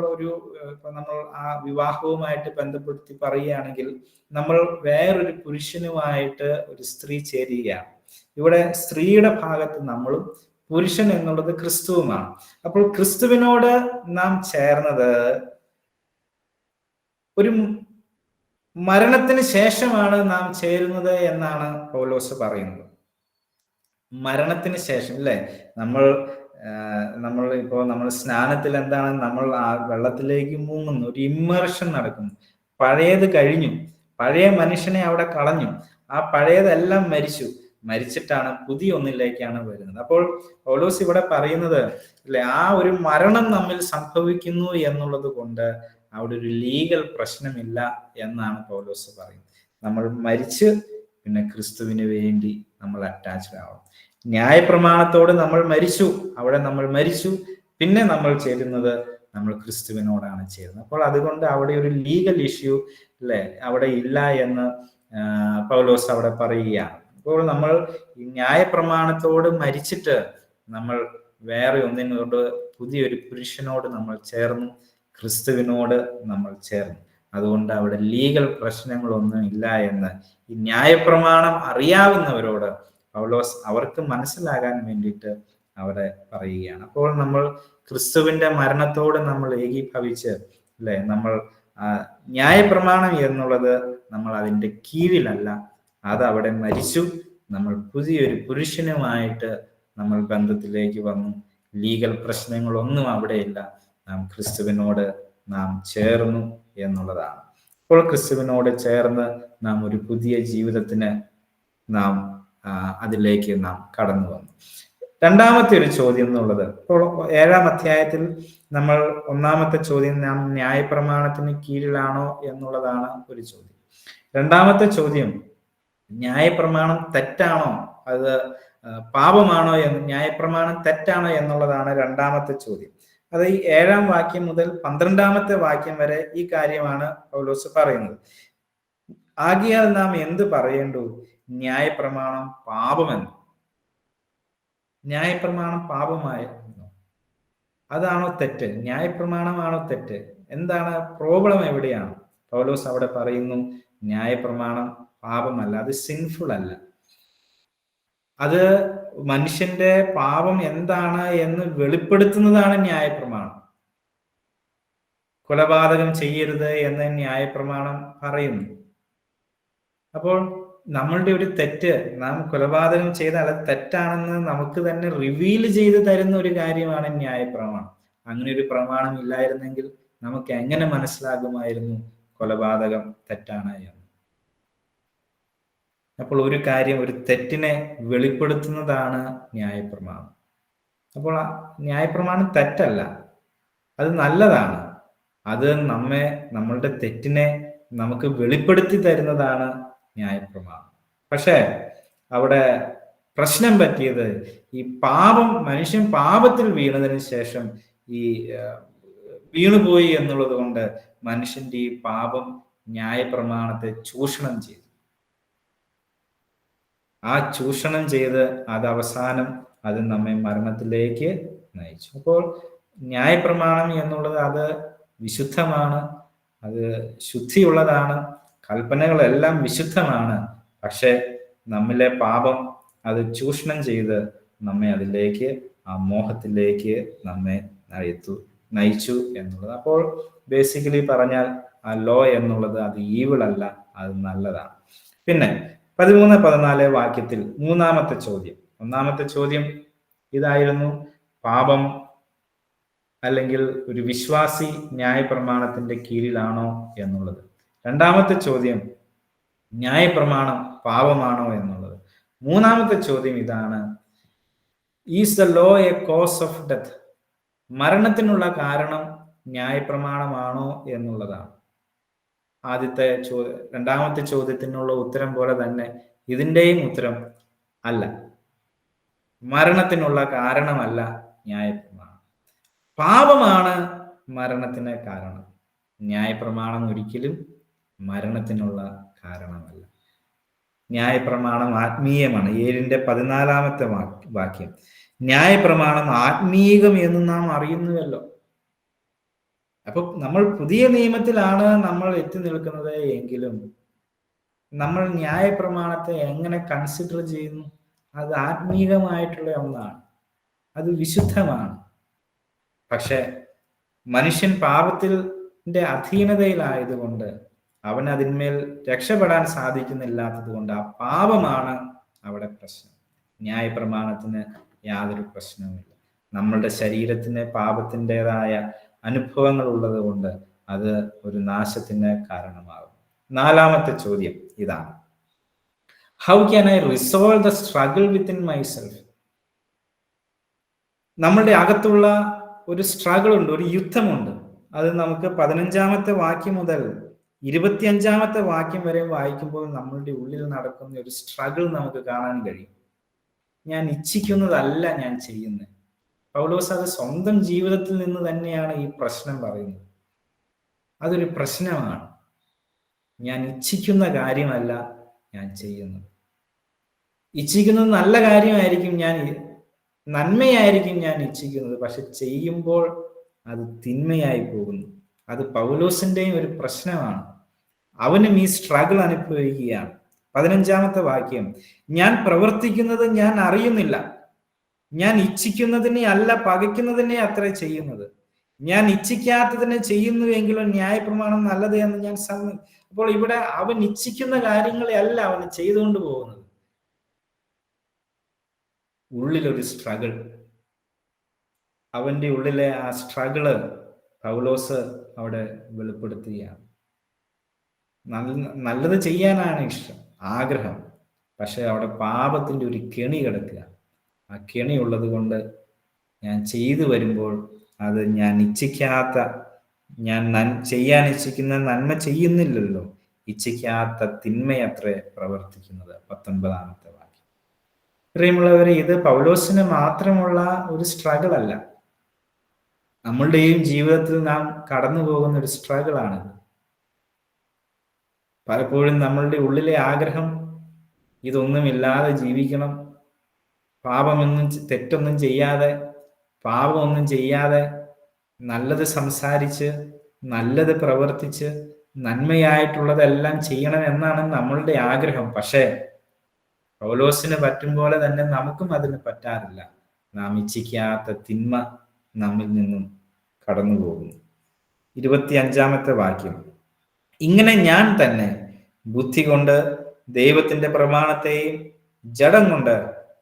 നമ്മൾ ആ വിവാഹവുമായിട്ട് ബന്ധപ്പെടുത്തി പറയുകയാണെങ്കിൽ നമ്മൾ വേറൊരു പുരുഷനുമായിട്ട് ഒരു സ്ത്രീ ചേരുകയാണ്. ഇവിടെ സ്ത്രീയുടെ ഭാഗത്ത് നമ്മളും പുരുഷൻ എന്നുള്ളത് ക്രിസ്തുവുമാണ്. അപ്പോൾ ക്രിസ്തുവിനോട് നാം ചേർന്നത് ഒരു മരണത്തിന് ശേഷമാണ് നാം ചേരുന്നത് എന്നാണ് പൗലോസ് പറയുന്നത്. മരണത്തിന് ശേഷം, അല്ലെ? നമ്മൾ സ്നാനത്തിൽ എന്താണ്, നമ്മൾ ആ വെള്ളത്തിലേക്ക് മുങ്ങുന്നു, ഒരു ഇമ്മേർഷൻ നടക്കുന്നു. പഴയത് കഴിഞ്ഞു, പഴയ മനുഷ്യനെ അവിടെ കളഞ്ഞു, ആ പഴയതെല്ലാം മരിച്ചിട്ടാണ് പുതിയ ഒന്നിലേക്കാണ് വരുന്നത്. അപ്പോൾ പൗലോസ് ഇവിടെ പറയുന്നത്, അല്ലെ, ആ ഒരു മരണം നമ്മിൽ സംഭവിക്കുന്നു എന്നുള്ളത് കൊണ്ട് അവിടെ ഒരു ലീഗൽ പ്രശ്നമില്ല എന്നാണ് പൗലോസ് പറയുന്നത്. നമ്മൾ മരിച്ച് പിന്നെ ക്രിസ്തുവിന് വേണ്ടി നമ്മൾ അറ്റാച്ച്ഡ് ആവണം. ന്യായപ്രമാണത്തോട് നമ്മൾ മരിച്ചു, അവിടെ നമ്മൾ മരിച്ചു, പിന്നെ നമ്മൾ ചേരുന്നത് നമ്മൾ ക്രിസ്തുവിനോടാണ് ചേരുന്നത്. അപ്പോൾ അതുകൊണ്ട് അവിടെ ഒരു ലീഗൽ ഇഷ്യൂ, അല്ലെ, അവിടെ ഇല്ല എന്ന് പൗലോസ് അവിടെ പറയുകയാണ്. അപ്പോൾ നമ്മൾ ഈ ന്യായപ്രമാണത്തോട് മരിച്ചിട്ട് നമ്മൾ വേറെ ഒന്നിനോട്, പുതിയൊരു പുരുഷനോട് നമ്മൾ ചേർന്നു, ക്രിസ്തുവിനോട് നമ്മൾ ചേർന്നു. അതുകൊണ്ട് അവിടെ ലീഗൽ പ്രശ്നങ്ങളൊന്നും ഇല്ല എന്ന് ഈ ന്യായപ്രമാണം അറിയാവുന്നവരോട് പൗലോസ് അവർക്ക് മനസ്സിലാകാൻ വേണ്ടിയിട്ട് അവിടെ പറയുകയാണ്. അപ്പോൾ നമ്മൾ ക്രിസ്തുവിന്റെ മരണത്തോട് നമ്മൾ ഏകീഭവിച്ച്, അല്ലെ, നമ്മൾ ന്യായപ്രമാണം എന്നുള്ളത് നമ്മൾ അതിൻ്റെ കീഴിലല്ല, അത് അവിടെ മരിച്ചു, നമ്മൾ പുതിയൊരു പുരുഷനുമായിട്ട് നമ്മൾ ബന്ധത്തിലേക്ക് വന്നു. ലീഗൽ പ്രശ്നങ്ങളൊന്നും അവിടെയില്ല, നാം ക്രിസ്തുവിനോട് നാം ചേർന്നു എന്നുള്ളതാണ്. അപ്പോൾ ക്രിസ്തുവിനോട് ചേർന്ന് നാം ഒരു പുതിയ ജീവിതത്തിന് നാം അതിലേക്ക് നാം കടന്നു വന്നു. രണ്ടാമത്തെ ഒരു ചോദ്യം എന്നുള്ളത്, ഇപ്പോൾ 7-ാം അധ്യായത്തിൽ നമ്മൾ ഒന്നാമത്തെ ചോദ്യം നാം ന്യായപ്രമാണത്തിന് കീഴിലാണോ എന്നുള്ളതാണ് ഒരു ചോദ്യം. രണ്ടാമത്തെ ചോദ്യം ന്യായപ്രമാണം തെറ്റാണോ, അത് പാപമാണോ എന്ന്, ന്യായപ്രമാണം തെറ്റാണോ എന്നുള്ളതാണ് രണ്ടാമത്തെ ചോദ്യം. അത് ഈ 7-ാം വാക്യം മുതൽ 12-ാമത്തെ വാക്യം വരെ ഈ കാര്യമാണ് പൗലോസ് പറയുന്നത്. ആകയാൽ നാം എന്ത് പറയേണ്ടു? ന്യായപ്രമാണം പാപമെന്ന്. ന്യായപ്രമാണം പാപമായിരുന്നു, അതാണോ തെറ്റ്? ന്യായപ്രമാണമാണോ തെറ്റ്? എന്താണ് പ്രോബ്ലം? എവിടെയാണ്? പൗലോസ് അവിടെ പറയുന്നു, ന്യായപ്രമാണം പാപമല്ല, അത് സിൻഫുൾ അല്ല. അത് മനുഷ്യന്റെ പാപം എന്താണ് എന്ന് വെളിപ്പെടുത്തുന്നതാണ് ന്യായപ്രമാണം. കൊലപാതകം ചെയ്യരുത് എന്ന് ന്യായപ്രമാണം പറയുന്നു. അപ്പോൾ നമ്മളുടെ ഒരു തെറ്റ്, നാം കൊലപാതകം ചെയ്താൽ അത് തെറ്റാണെന്ന് നമുക്ക് തന്നെ റിവീൽ ചെയ്ത് തരുന്ന ഒരു കാര്യമാണ് ന്യായപ്രമാണം. അങ്ങനെ ഒരു പ്രമാണം ഇല്ലായിരുന്നെങ്കിൽ നമുക്ക് എങ്ങനെ മനസ്സിലാകുമായിരുന്നു കൊലപാതകം തെറ്റാണ് എന്ന്? അപ്പോൾ ഒരു കാര്യം, ഒരു തെറ്റിനെ വെളിപ്പെടുത്തുന്നതാണ് ന്യായപ്രമാണം. അപ്പോൾ ന്യായപ്രമാണം തെറ്റല്ല, അത് നല്ലതാണ്. അത് നമ്മളുടെ തെറ്റിനെ നമുക്ക് വെളിപ്പെടുത്തി തരുന്നതാണ് ന്യായപ്രമാണം. പക്ഷെ അവിടെ പ്രശ്നം പറ്റിയത് ഈ മനുഷ്യൻ പാപത്തിൽ വീണതിന് ശേഷം ഈ വീണുപോയി എന്നുള്ളത് കൊണ്ട് മനുഷ്യന്റെ ഈ പാപം ന്യായപ്രമാണത്തെ ചൂഷണം ചെയ്തു. ആ ചൂഷണം ചെയ്ത് അത് അവസാനം അത് നമ്മെ മരണത്തിലേക്ക് നയിച്ചു. അപ്പോൾ ന്യായപ്രമാണം എന്നുള്ളത് അത് വിശുദ്ധമാണ്, അത് ശുദ്ധിയുള്ളതാണ്, കൽപ്പനകളെല്ലാം വിശുദ്ധമാണ്. പക്ഷെ നമ്മിലെ പാപം അത് ചൂഷണം ചെയ്ത് നമ്മെ അതിലേക്ക്, ആ മോഹത്തിലേക്ക് നമ്മെ നയിച്ചു എന്നുള്ളത്. അപ്പോൾ ബേസിക്കലി പറഞ്ഞാൽ ആ ലോ എന്നുള്ളത് അത് ഈവിൾ അല്ല, അത് നല്ലതാണ്. പിന്നെ 13-14 വാക്യത്തിൽ മൂന്നാമത്തെ ചോദ്യം, ഒന്നാമത്തെ ചോദ്യം ഇതായിരുന്നു, പാപം അല്ലെങ്കിൽ ഒരു വിശ്വാസി ന്യായപ്രമാണത്തിന്റെ കീഴിലാണോ എന്നുള്ളത്. രണ്ടാമത്തെ ചോദ്യം, ന്യായപ്രമാണം പാപമാണോ എന്നുള്ളത്. മൂന്നാമത്തെ ചോദ്യം ഇതാണ്: is the law a cause of death? മരണത്തിനുള്ള കാരണം ന്യായപ്രമാണമാണോ എന്നുള്ളതാണ്. രണ്ടാമത്തെ ചോദ്യത്തിനുള്ള ഉത്തരം പോലെ തന്നെ ഇതിന്റെയും ഉത്തരം അല്ല. മരണത്തിനുള്ള കാരണമല്ല ന്യായപ്രമാണം. പാപമാണ് മരണത്തിന് കാരണം. ന്യായപ്രമാണം ഒരിക്കലും മരണത്തിനുള്ള കാരണമല്ല. ന്യായപ്രമാണം ആത്മീയമാണ്. 7:14 വാക്യം. ന്യായപ്രമാണം ആത്മീകം എന്ന് നാം അറിയുന്നുവല്ലോ. അപ്പൊ നമ്മൾ പുതിയ നിയമത്തിലാണ് നമ്മൾ എത്തി നിൽക്കുന്നത് എങ്കിലും നമ്മൾ ന്യായപ്രമാണത്തെ എങ്ങനെ കൺസിഡർ ചെയ്യുന്നു? അത് ആത്മീകമായിട്ടുള്ള ഒന്നാണ്, അത് വിശുദ്ധമാണ്. പക്ഷെ മനുഷ്യൻ പാപത്തിന്റെ അധീനതയിലായതുകൊണ്ട് അവൻ അതിന്മേൽ രക്ഷപ്പെടാൻ സാധിക്കുന്നില്ലാത്തത് കൊണ്ട് ആ പാപമാണ് അവിടെ പ്രശ്നം. ന്യായപ്രമാണത്തിന് യാതൊരു പ്രശ്നവുമില്ല. നമ്മളുടെ ശരീരത്തിന് പാപത്തിൻ്റെതായ അനുഭവങ്ങൾ ഉള്ളത് കൊണ്ട് അത് ഒരു നാശത്തിന് കാരണമാകും. നാലാമത്തെ ചോദ്യം ഇതാണ്: how can I resolve the struggle within myself? നമ്മളുടെ അകത്തുള്ള ഒരു സ്ട്രഗിൾ ഉണ്ട്, ഒരു യുദ്ധമുണ്ട്. അത് നമുക്ക് 15-ാമത്തെ വാക്യം മുതൽ 25-ാമത്തെ വാക്യം വരെ വായിക്കുമ്പോൾ നമ്മളുടെ ഉള്ളിൽ നടക്കുന്ന ഒരു സ്ട്രഗിൾ നമുക്ക് കാണാൻ കഴിയും. ഞാൻ ഇച്ഛിക്കുന്നതല്ല ഞാൻ ചെയ്യുന്നത്. പൗലോസ് അത് സ്വന്തം ജീവിതത്തിൽ നിന്ന് തന്നെയാണ് ഈ പ്രശ്നം പറയുന്നത്. അതൊരു പ്രശ്നമാണ്. ഞാൻ ഇച്ഛിക്കുന്ന കാര്യമല്ല ഞാൻ ചെയ്യുന്നത്. ഇച്ഛിക്കുന്നത് നല്ല കാര്യമായിരിക്കും, നന്മയായിരിക്കും ഞാൻ ഇച്ഛിക്കുന്നത്. പക്ഷെ ചെയ്യുമ്പോൾ അത് തിന്മയായി പോകുന്നു. അത് പൗലോസിന്റെയും ഒരു പ്രശ്നമാണ്. അവനും ഈ സ്ട്രഗിൾ അനുഭവിക്കുകയാണ്. 15-ാമത്തെ വാക്യം: ഞാൻ പ്രവർത്തിക്കുന്നത് ഞാൻ അറിയുന്നില്ല. ഞാൻ ഇച്ഛിക്കുന്നതിനെ അല്ല പകയ്ക്കുന്നതിനെ അത്ര ചെയ്യുന്നത്. ഞാൻ ഇച്ഛിക്കാത്തതിനെ ചെയ്യുന്നുവെങ്കിലും ന്യായപ്രമാണം നല്ലത് എന്ന് ഞാൻ അപ്പോൾ ഇവിടെ അവൻ ഇച്ഛിക്കുന്ന കാര്യങ്ങളെ അല്ല അവൻ ചെയ്തുകൊണ്ട് പോകുന്നത്. ഉള്ളിലൊരു സ്ട്രഗിൾ, അവന്റെ ഉള്ളിലെ ആ സ്ട്രഗിള് പൗലോസ് അവിടെ വെളിപ്പെടുത്തുകയാണ്. നല്ലത് ചെയ്യാനാണ് ഇഷ്ടം, ആഗ്രഹം. പക്ഷെ അവിടെ പാപത്തിന്റെ ഒരു കെണി കിടക്കുക. ആ കെണി ഉള്ളത് കൊണ്ട് ഞാൻ ചെയ്തു വരുമ്പോൾ അത് ഞാൻ ഇച്ഛിക്കാത്ത, ഞാൻ ചെയ്യാൻ ഇച്ഛിക്കുന്ന നന്മ ചെയ്യുന്നില്ലല്ലോ, ഇച്ഛിക്കാത്ത തിന്മയത്രേ പ്രവർത്തിക്കുന്നത്. 19-ാമത്തെ വാക്യം. പ്രിയമുള്ളവരെ, ഇത് പൗലോസിന് മാത്രമുള്ള ഒരു സ്ട്രഗിൾ അല്ല, നമ്മളുടെയും ജീവിതത്തിൽ നാം കടന്നു പോകുന്ന ഒരു സ്ട്രഗിൾ ആണിത്. പലപ്പോഴും നമ്മളുടെ ഉള്ളിലെ ആഗ്രഹം ഇതൊന്നുമില്ലാതെ ജീവിക്കണം, പാപമൊന്നും തെറ്റൊന്നും ചെയ്യാതെ, പാപമൊന്നും ചെയ്യാതെ, നല്ലത് സംസാരിച്ച് നല്ലത് പ്രവർത്തിച്ച് നന്മയായിട്ടുള്ളതെല്ലാം ചെയ്യണം എന്നാണ് നമ്മളുടെ ആഗ്രഹം. പക്ഷേ പൗലോസിന് പറ്റും പോലെ തന്നെ നമുക്കും അതിന് പറ്റാറില്ല. നാം ഇച്ഛിക്കാത്ത തിന്മ നമ്മിൽ നിന്നും കടന്നു പോകുന്നു. 25-ാമത്തെ വാക്യം: ഇങ്ങനെ ഞാൻ തന്നെ ബുദ്ധി കൊണ്ട് ദൈവത്തിന്റെ പ്രമാണത്തെയും ജഡം കൊണ്ട്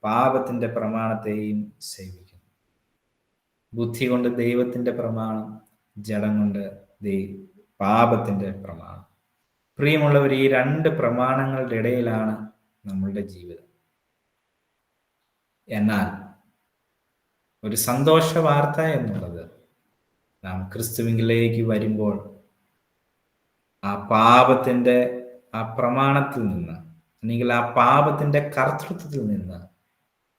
പാപത്തിന്റെ പ്രമാണത്തെയും സേവിക്കുന്നു. ബുദ്ധി കൊണ്ട് ദൈവത്തിന്റെ പ്രമാണം, ജഡം കൊണ്ട് പാപത്തിന്റെ പ്രമാണം. പ്രിയമുള്ളവർ, ഈ രണ്ട് പ്രമാണങ്ങളുടെ ഇടയിലാണ് നമ്മളുടെ ജീവിതം. എന്നാൽ ഒരു സന്തോഷ വാർത്ത എന്നുള്ളത്, നാം ക്രിസ്തുവിലേക്ക് വരുമ്പോൾ ആ പാപത്തിന്റെ ആ പ്രമാണത്തിൽ നിന്ന്, അല്ലെങ്കിൽ ആ പാപത്തിന്റെ കർത്തൃത്വത്തിൽ നിന്ന്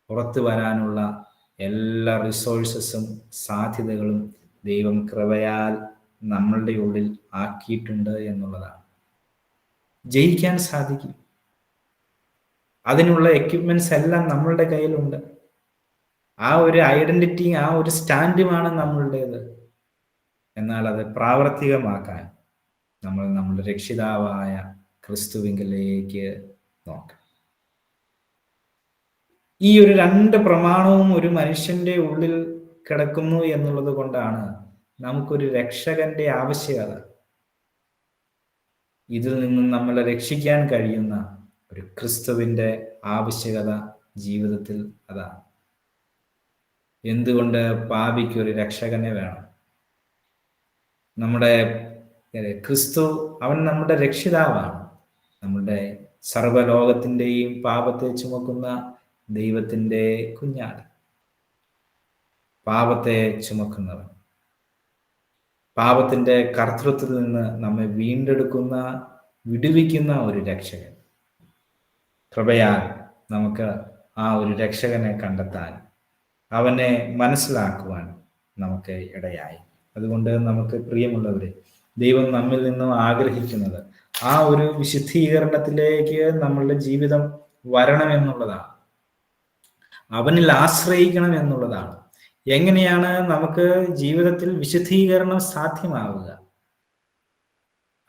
പുറത്തു വരാനുള്ള എല്ലാ റിസോഴ്സസും സാധ്യതകളും ദൈവം കൃപയാൽ നമ്മളുടെ ഉള്ളിൽ ആക്കിയിട്ടുണ്ട് എന്നുള്ളതാണ്. ജയിക്കാൻ സാധിക്കും. അതിനുള്ള എക്യുപ്മെന്റ്സ് എല്ലാം നമ്മളുടെ കയ്യിലുണ്ട്. ആ ഒരു ഐഡന്റിറ്റി, ആ ഒരു സ്റ്റാൻഡുമാണ് നമ്മളുടേത്. എന്നാൽ അത് പ്രാവർത്തികമാക്കാൻ നമ്മൾ നമ്മുടെ രക്ഷിതാവായ ക്രിസ്തുവിങ്കലേക്ക് നോക്കാം. ഈ ഒരു രണ്ട് പ്രമാണവും ഒരു മനുഷ്യന്റെ ഉള്ളിൽ കിടക്കുന്നു എന്നുള്ളത് കൊണ്ടാണ് നമുക്കൊരു രക്ഷകന്റെ ആവശ്യകത. ഇതിൽ നിന്നും നമ്മളെ രക്ഷിക്കാൻ കഴിയുന്ന ഒരു ക്രിസ്തുവിന്റെ ആവശ്യകത ജീവിതത്തിൽ അതാണ്. എന്തുകൊണ്ട് പാപിക്ക് ഒരു രക്ഷകനെ വേണം? നമ്മുടെ ക്രിസ്തു, അവൻ നമ്മുടെ രക്ഷിതാവാണ്. നമ്മുടെ സർവ്വലോകത്തിൻ്റെയും പാപത്തെ ചുമക്കുന്ന ദൈവത്തിൻ്റെ കുഞ്ഞാട്, പാപത്തെ ചുമക്കുന്നവൻ, പാപത്തിൻ്റെ കർത്തൃത്വത്തിൽ നിന്ന് നമ്മെ വീണ്ടെടുക്കുന്ന, വിടുവിക്കുന്ന ഒരു രക്ഷകൻ. കൃപയാൽ നമുക്ക് ആ ഒരു രക്ഷകനെ കണ്ടെത്താൻ, അവനെ മനസ്സിലാക്കുവാൻ നമുക്ക് ഇടയായി. അതുകൊണ്ട് നമുക്ക് പ്രിയമുള്ളവരെ, ദൈവം നമ്മിൽ നിന്നും ആഗ്രഹിക്കുന്നത് ആ ഒരു വിശുദ്ധീകരണത്തിലേക്ക് നമ്മളുടെ ജീവിതം വരണമെന്നുള്ളതാണ്, അവനിൽ ആശ്രയിക്കണം എന്നുള്ളതാണ്. എങ്ങനെയാണ് നമുക്ക് ജീവിതത്തിൽ വിശുദ്ധീകരണം സാധ്യമാവുക?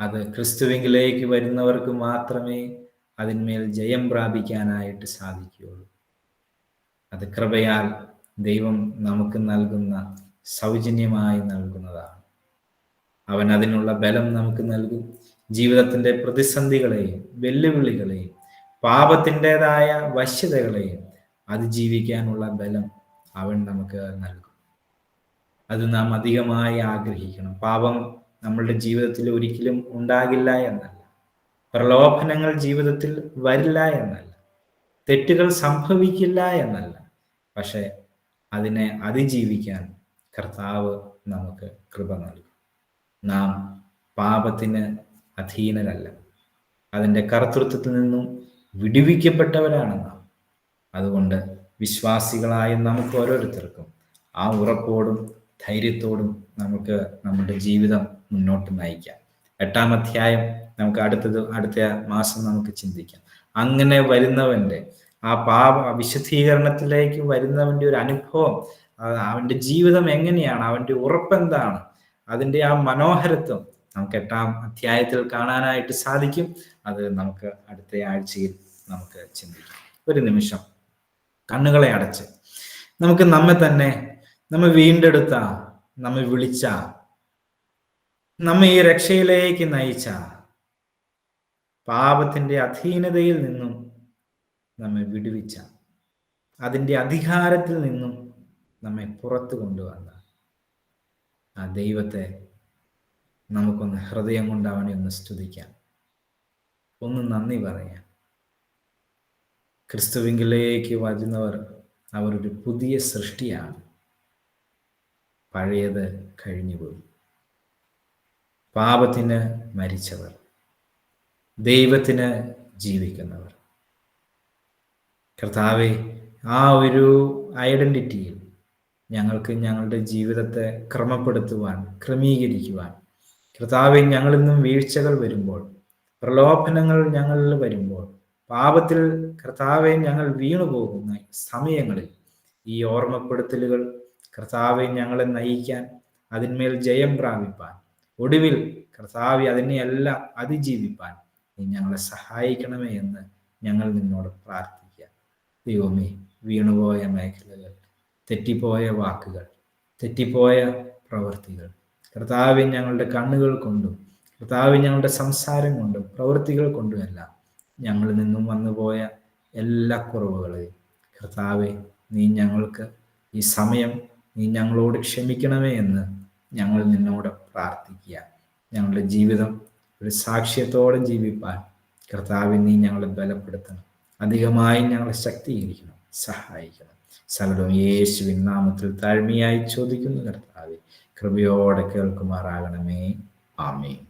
അത് ക്രിസ്തുവിലേക്ക് വരുന്നവർക്ക് മാത്രമേ അതിന്മേൽ ജയം പ്രാപിക്കാനായിട്ട് സാധിക്കുകയുള്ളൂ. അത് കൃപയാൽ ദൈവം നമുക്ക് നൽകുന്ന, സൗജന്യമായി നൽകുന്നതാണ്. അവൻ അതിനുള്ള ബലം നമുക്ക് നൽകും. ജീവിതത്തിൻ്റെ പ്രതിസന്ധികളെയും വെല്ലുവിളികളെയും പാപത്തിൻ്റെതായ വശ്യതകളെയും അതിജീവിക്കാനുള്ള ബലം അവൻ നമുക്ക് നൽകും. അത് നാം അധികമായി ആഗ്രഹിക്കണം. പാപം നമ്മളുടെ ജീവിതത്തിൽ ഒരിക്കലും ഉണ്ടാകില്ല എന്നല്ല, പ്രലോഭനങ്ങൾ ജീവിതത്തിൽ വരില്ല എന്നല്ല, തെറ്റുകൾ സംഭവിക്കില്ല എന്നല്ല, പക്ഷെ അതിനെ അതിജീവിക്കാൻ കർത്താവ് നമുക്ക് കൃപ നൽകും. നാം പാപത്തിന് അധീനരല്ല, അതിൻ്റെ കർത്തൃത്വത്തിൽ നിന്നും വിടുവിക്കപ്പെട്ടവരാണ് നാം. അതുകൊണ്ട് വിശ്വാസികളായ നമുക്ക് ഓരോരുത്തർക്കും ആ ഉറപ്പോടും ധൈര്യത്തോടും നമുക്ക് നമ്മുടെ ജീവിതം മുന്നോട്ട് നയിക്കാം. 8-ാം അധ്യായം നമുക്ക് അടുത്ത മാസം നമുക്ക് ചിന്തിക്കാം. അങ്ങനെ വരുന്നവൻ്റെ ആ വിശുദ്ധീകരണത്തിലേക്ക് വരുന്നവൻ്റെ ഒരു അനുഭവം, അവൻ്റെ ജീവിതം എങ്ങനെയാണ്, അവൻ്റെ ഉറപ്പെന്താണ്, അതിൻ്റെ ആ മനോഹരത്വം നമുക്ക് 8-ാം അധ്യായത്തിൽ കാണാനായിട്ട് സാധിക്കും. അത് നമുക്ക് അടുത്ത ആഴ്ചയിൽ നമുക്ക് ചിന്തിക്കാം. ഒരു നിമിഷം കണ്ണുകളെ അടച്ച് നമുക്ക് നമ്മെ വീണ്ടെടുത്ത, നമ്മെ വിളിച്ച, നമ്മെ ഈ രക്ഷയിലേക്ക് നയിച്ച, പാപത്തിൻ്റെ അധീനതയിൽ നിന്നും നമ്മെ വിടുവിച്ച, അതിൻ്റെ അധികാരത്തിൽ നിന്നും നമ്മെ പുറത്തു കൊണ്ടുവന്ന ആ ദൈവത്തെ നമുക്കൊന്ന് ഹൃദയം കൊണ്ട് അവനെ ഒന്ന് സ്തുതിക്കാം, ഒന്ന് നന്ദി പറയാം. ക്രിസ്തുവിലേക്ക് വരുന്നവർ അവരൊരു പുതിയ സൃഷ്ടിയാണ്. പഴയത് കഴിഞ്ഞുപോയി. പാപത്തിന് മരിച്ചവർ, ദൈവത്തിന് ജീവിക്കുന്നവർ. കർത്താവെ, ആ ഒരു ഐഡന്റിറ്റിയിൽ ഞങ്ങൾക്ക് ഞങ്ങളുടെ ജീവിതത്തെ ക്രമപ്പെടുത്തുവാൻ, ക്രമീകരിക്കുവാൻ, കർത്താവെ, ഞങ്ങളിൽ നിന്നും വീഴ്ചകൾ വരുമ്പോൾ, പ്രലോഭനങ്ങൾ ഞങ്ങളിൽ വരുമ്പോൾ, പാപത്തിൽ കർത്താവെ ഞങ്ങൾ വീണുപോകുന്ന സമയങ്ങളിൽ ഈ ഓർമ്മപ്പെടുത്തലുകൾ കർത്താവെ ഞങ്ങളെ നയിക്കാൻ, അതിന്മേൽ ജയം പ്രാപിപ്പാൻ, ഒടുവിൽ കർത്താവെ അതിനെയെല്ലാം അതിജീവിപ്പാൻ നീ ഞങ്ങളെ സഹായിക്കണമേ എന്ന് ഞങ്ങൾ നിന്നോട് പ്രാർത്ഥിക്കുക. ദൈവമേ, വീണുപോയ മേഖലകൾ, തെറ്റിപ്പോയ വാക്കുകൾ, തെറ്റിപ്പോയ പ്രവൃത്തികൾ, കർത്താവെ ഞങ്ങളുടെ കണ്ണുകൾ കൊണ്ടും, കർത്താവെ ഞങ്ങളുടെ സംസാരം കൊണ്ടും പ്രവൃത്തികൾ കൊണ്ടുമെല്ലാം ഞങ്ങളിൽ നിന്നും വന്നുപോയ എല്ലാ കുറവുകളെയും കർത്താവെ നീ ഞങ്ങൾക്ക് ഈ സമയം നീ ഞങ്ങളോട് ക്ഷമിക്കണമേ എന്ന് ഞങ്ങൾ നിന്നോട് പ്രാർത്ഥിക്കുക. ഞങ്ങളുടെ ജീവിതം ഒരു സാക്ഷ്യത്തോടെ ജീവിപ്പാൻ കർത്താവെ നീ ഞങ്ങളെ ബലപ്പെടുത്തണം, അധികമായി ഞങ്ങളെ ശക്തീകരിക്കണം, സഹായിക്കണം. സകലവും യേശുവിൻ നാമത്തിൽ താഴ്മയായി ചോദിക്കുന്നു കർത്താവെ, കൃപയോടെ കേൾക്കുമാറാകണമേ. ആമേൻ.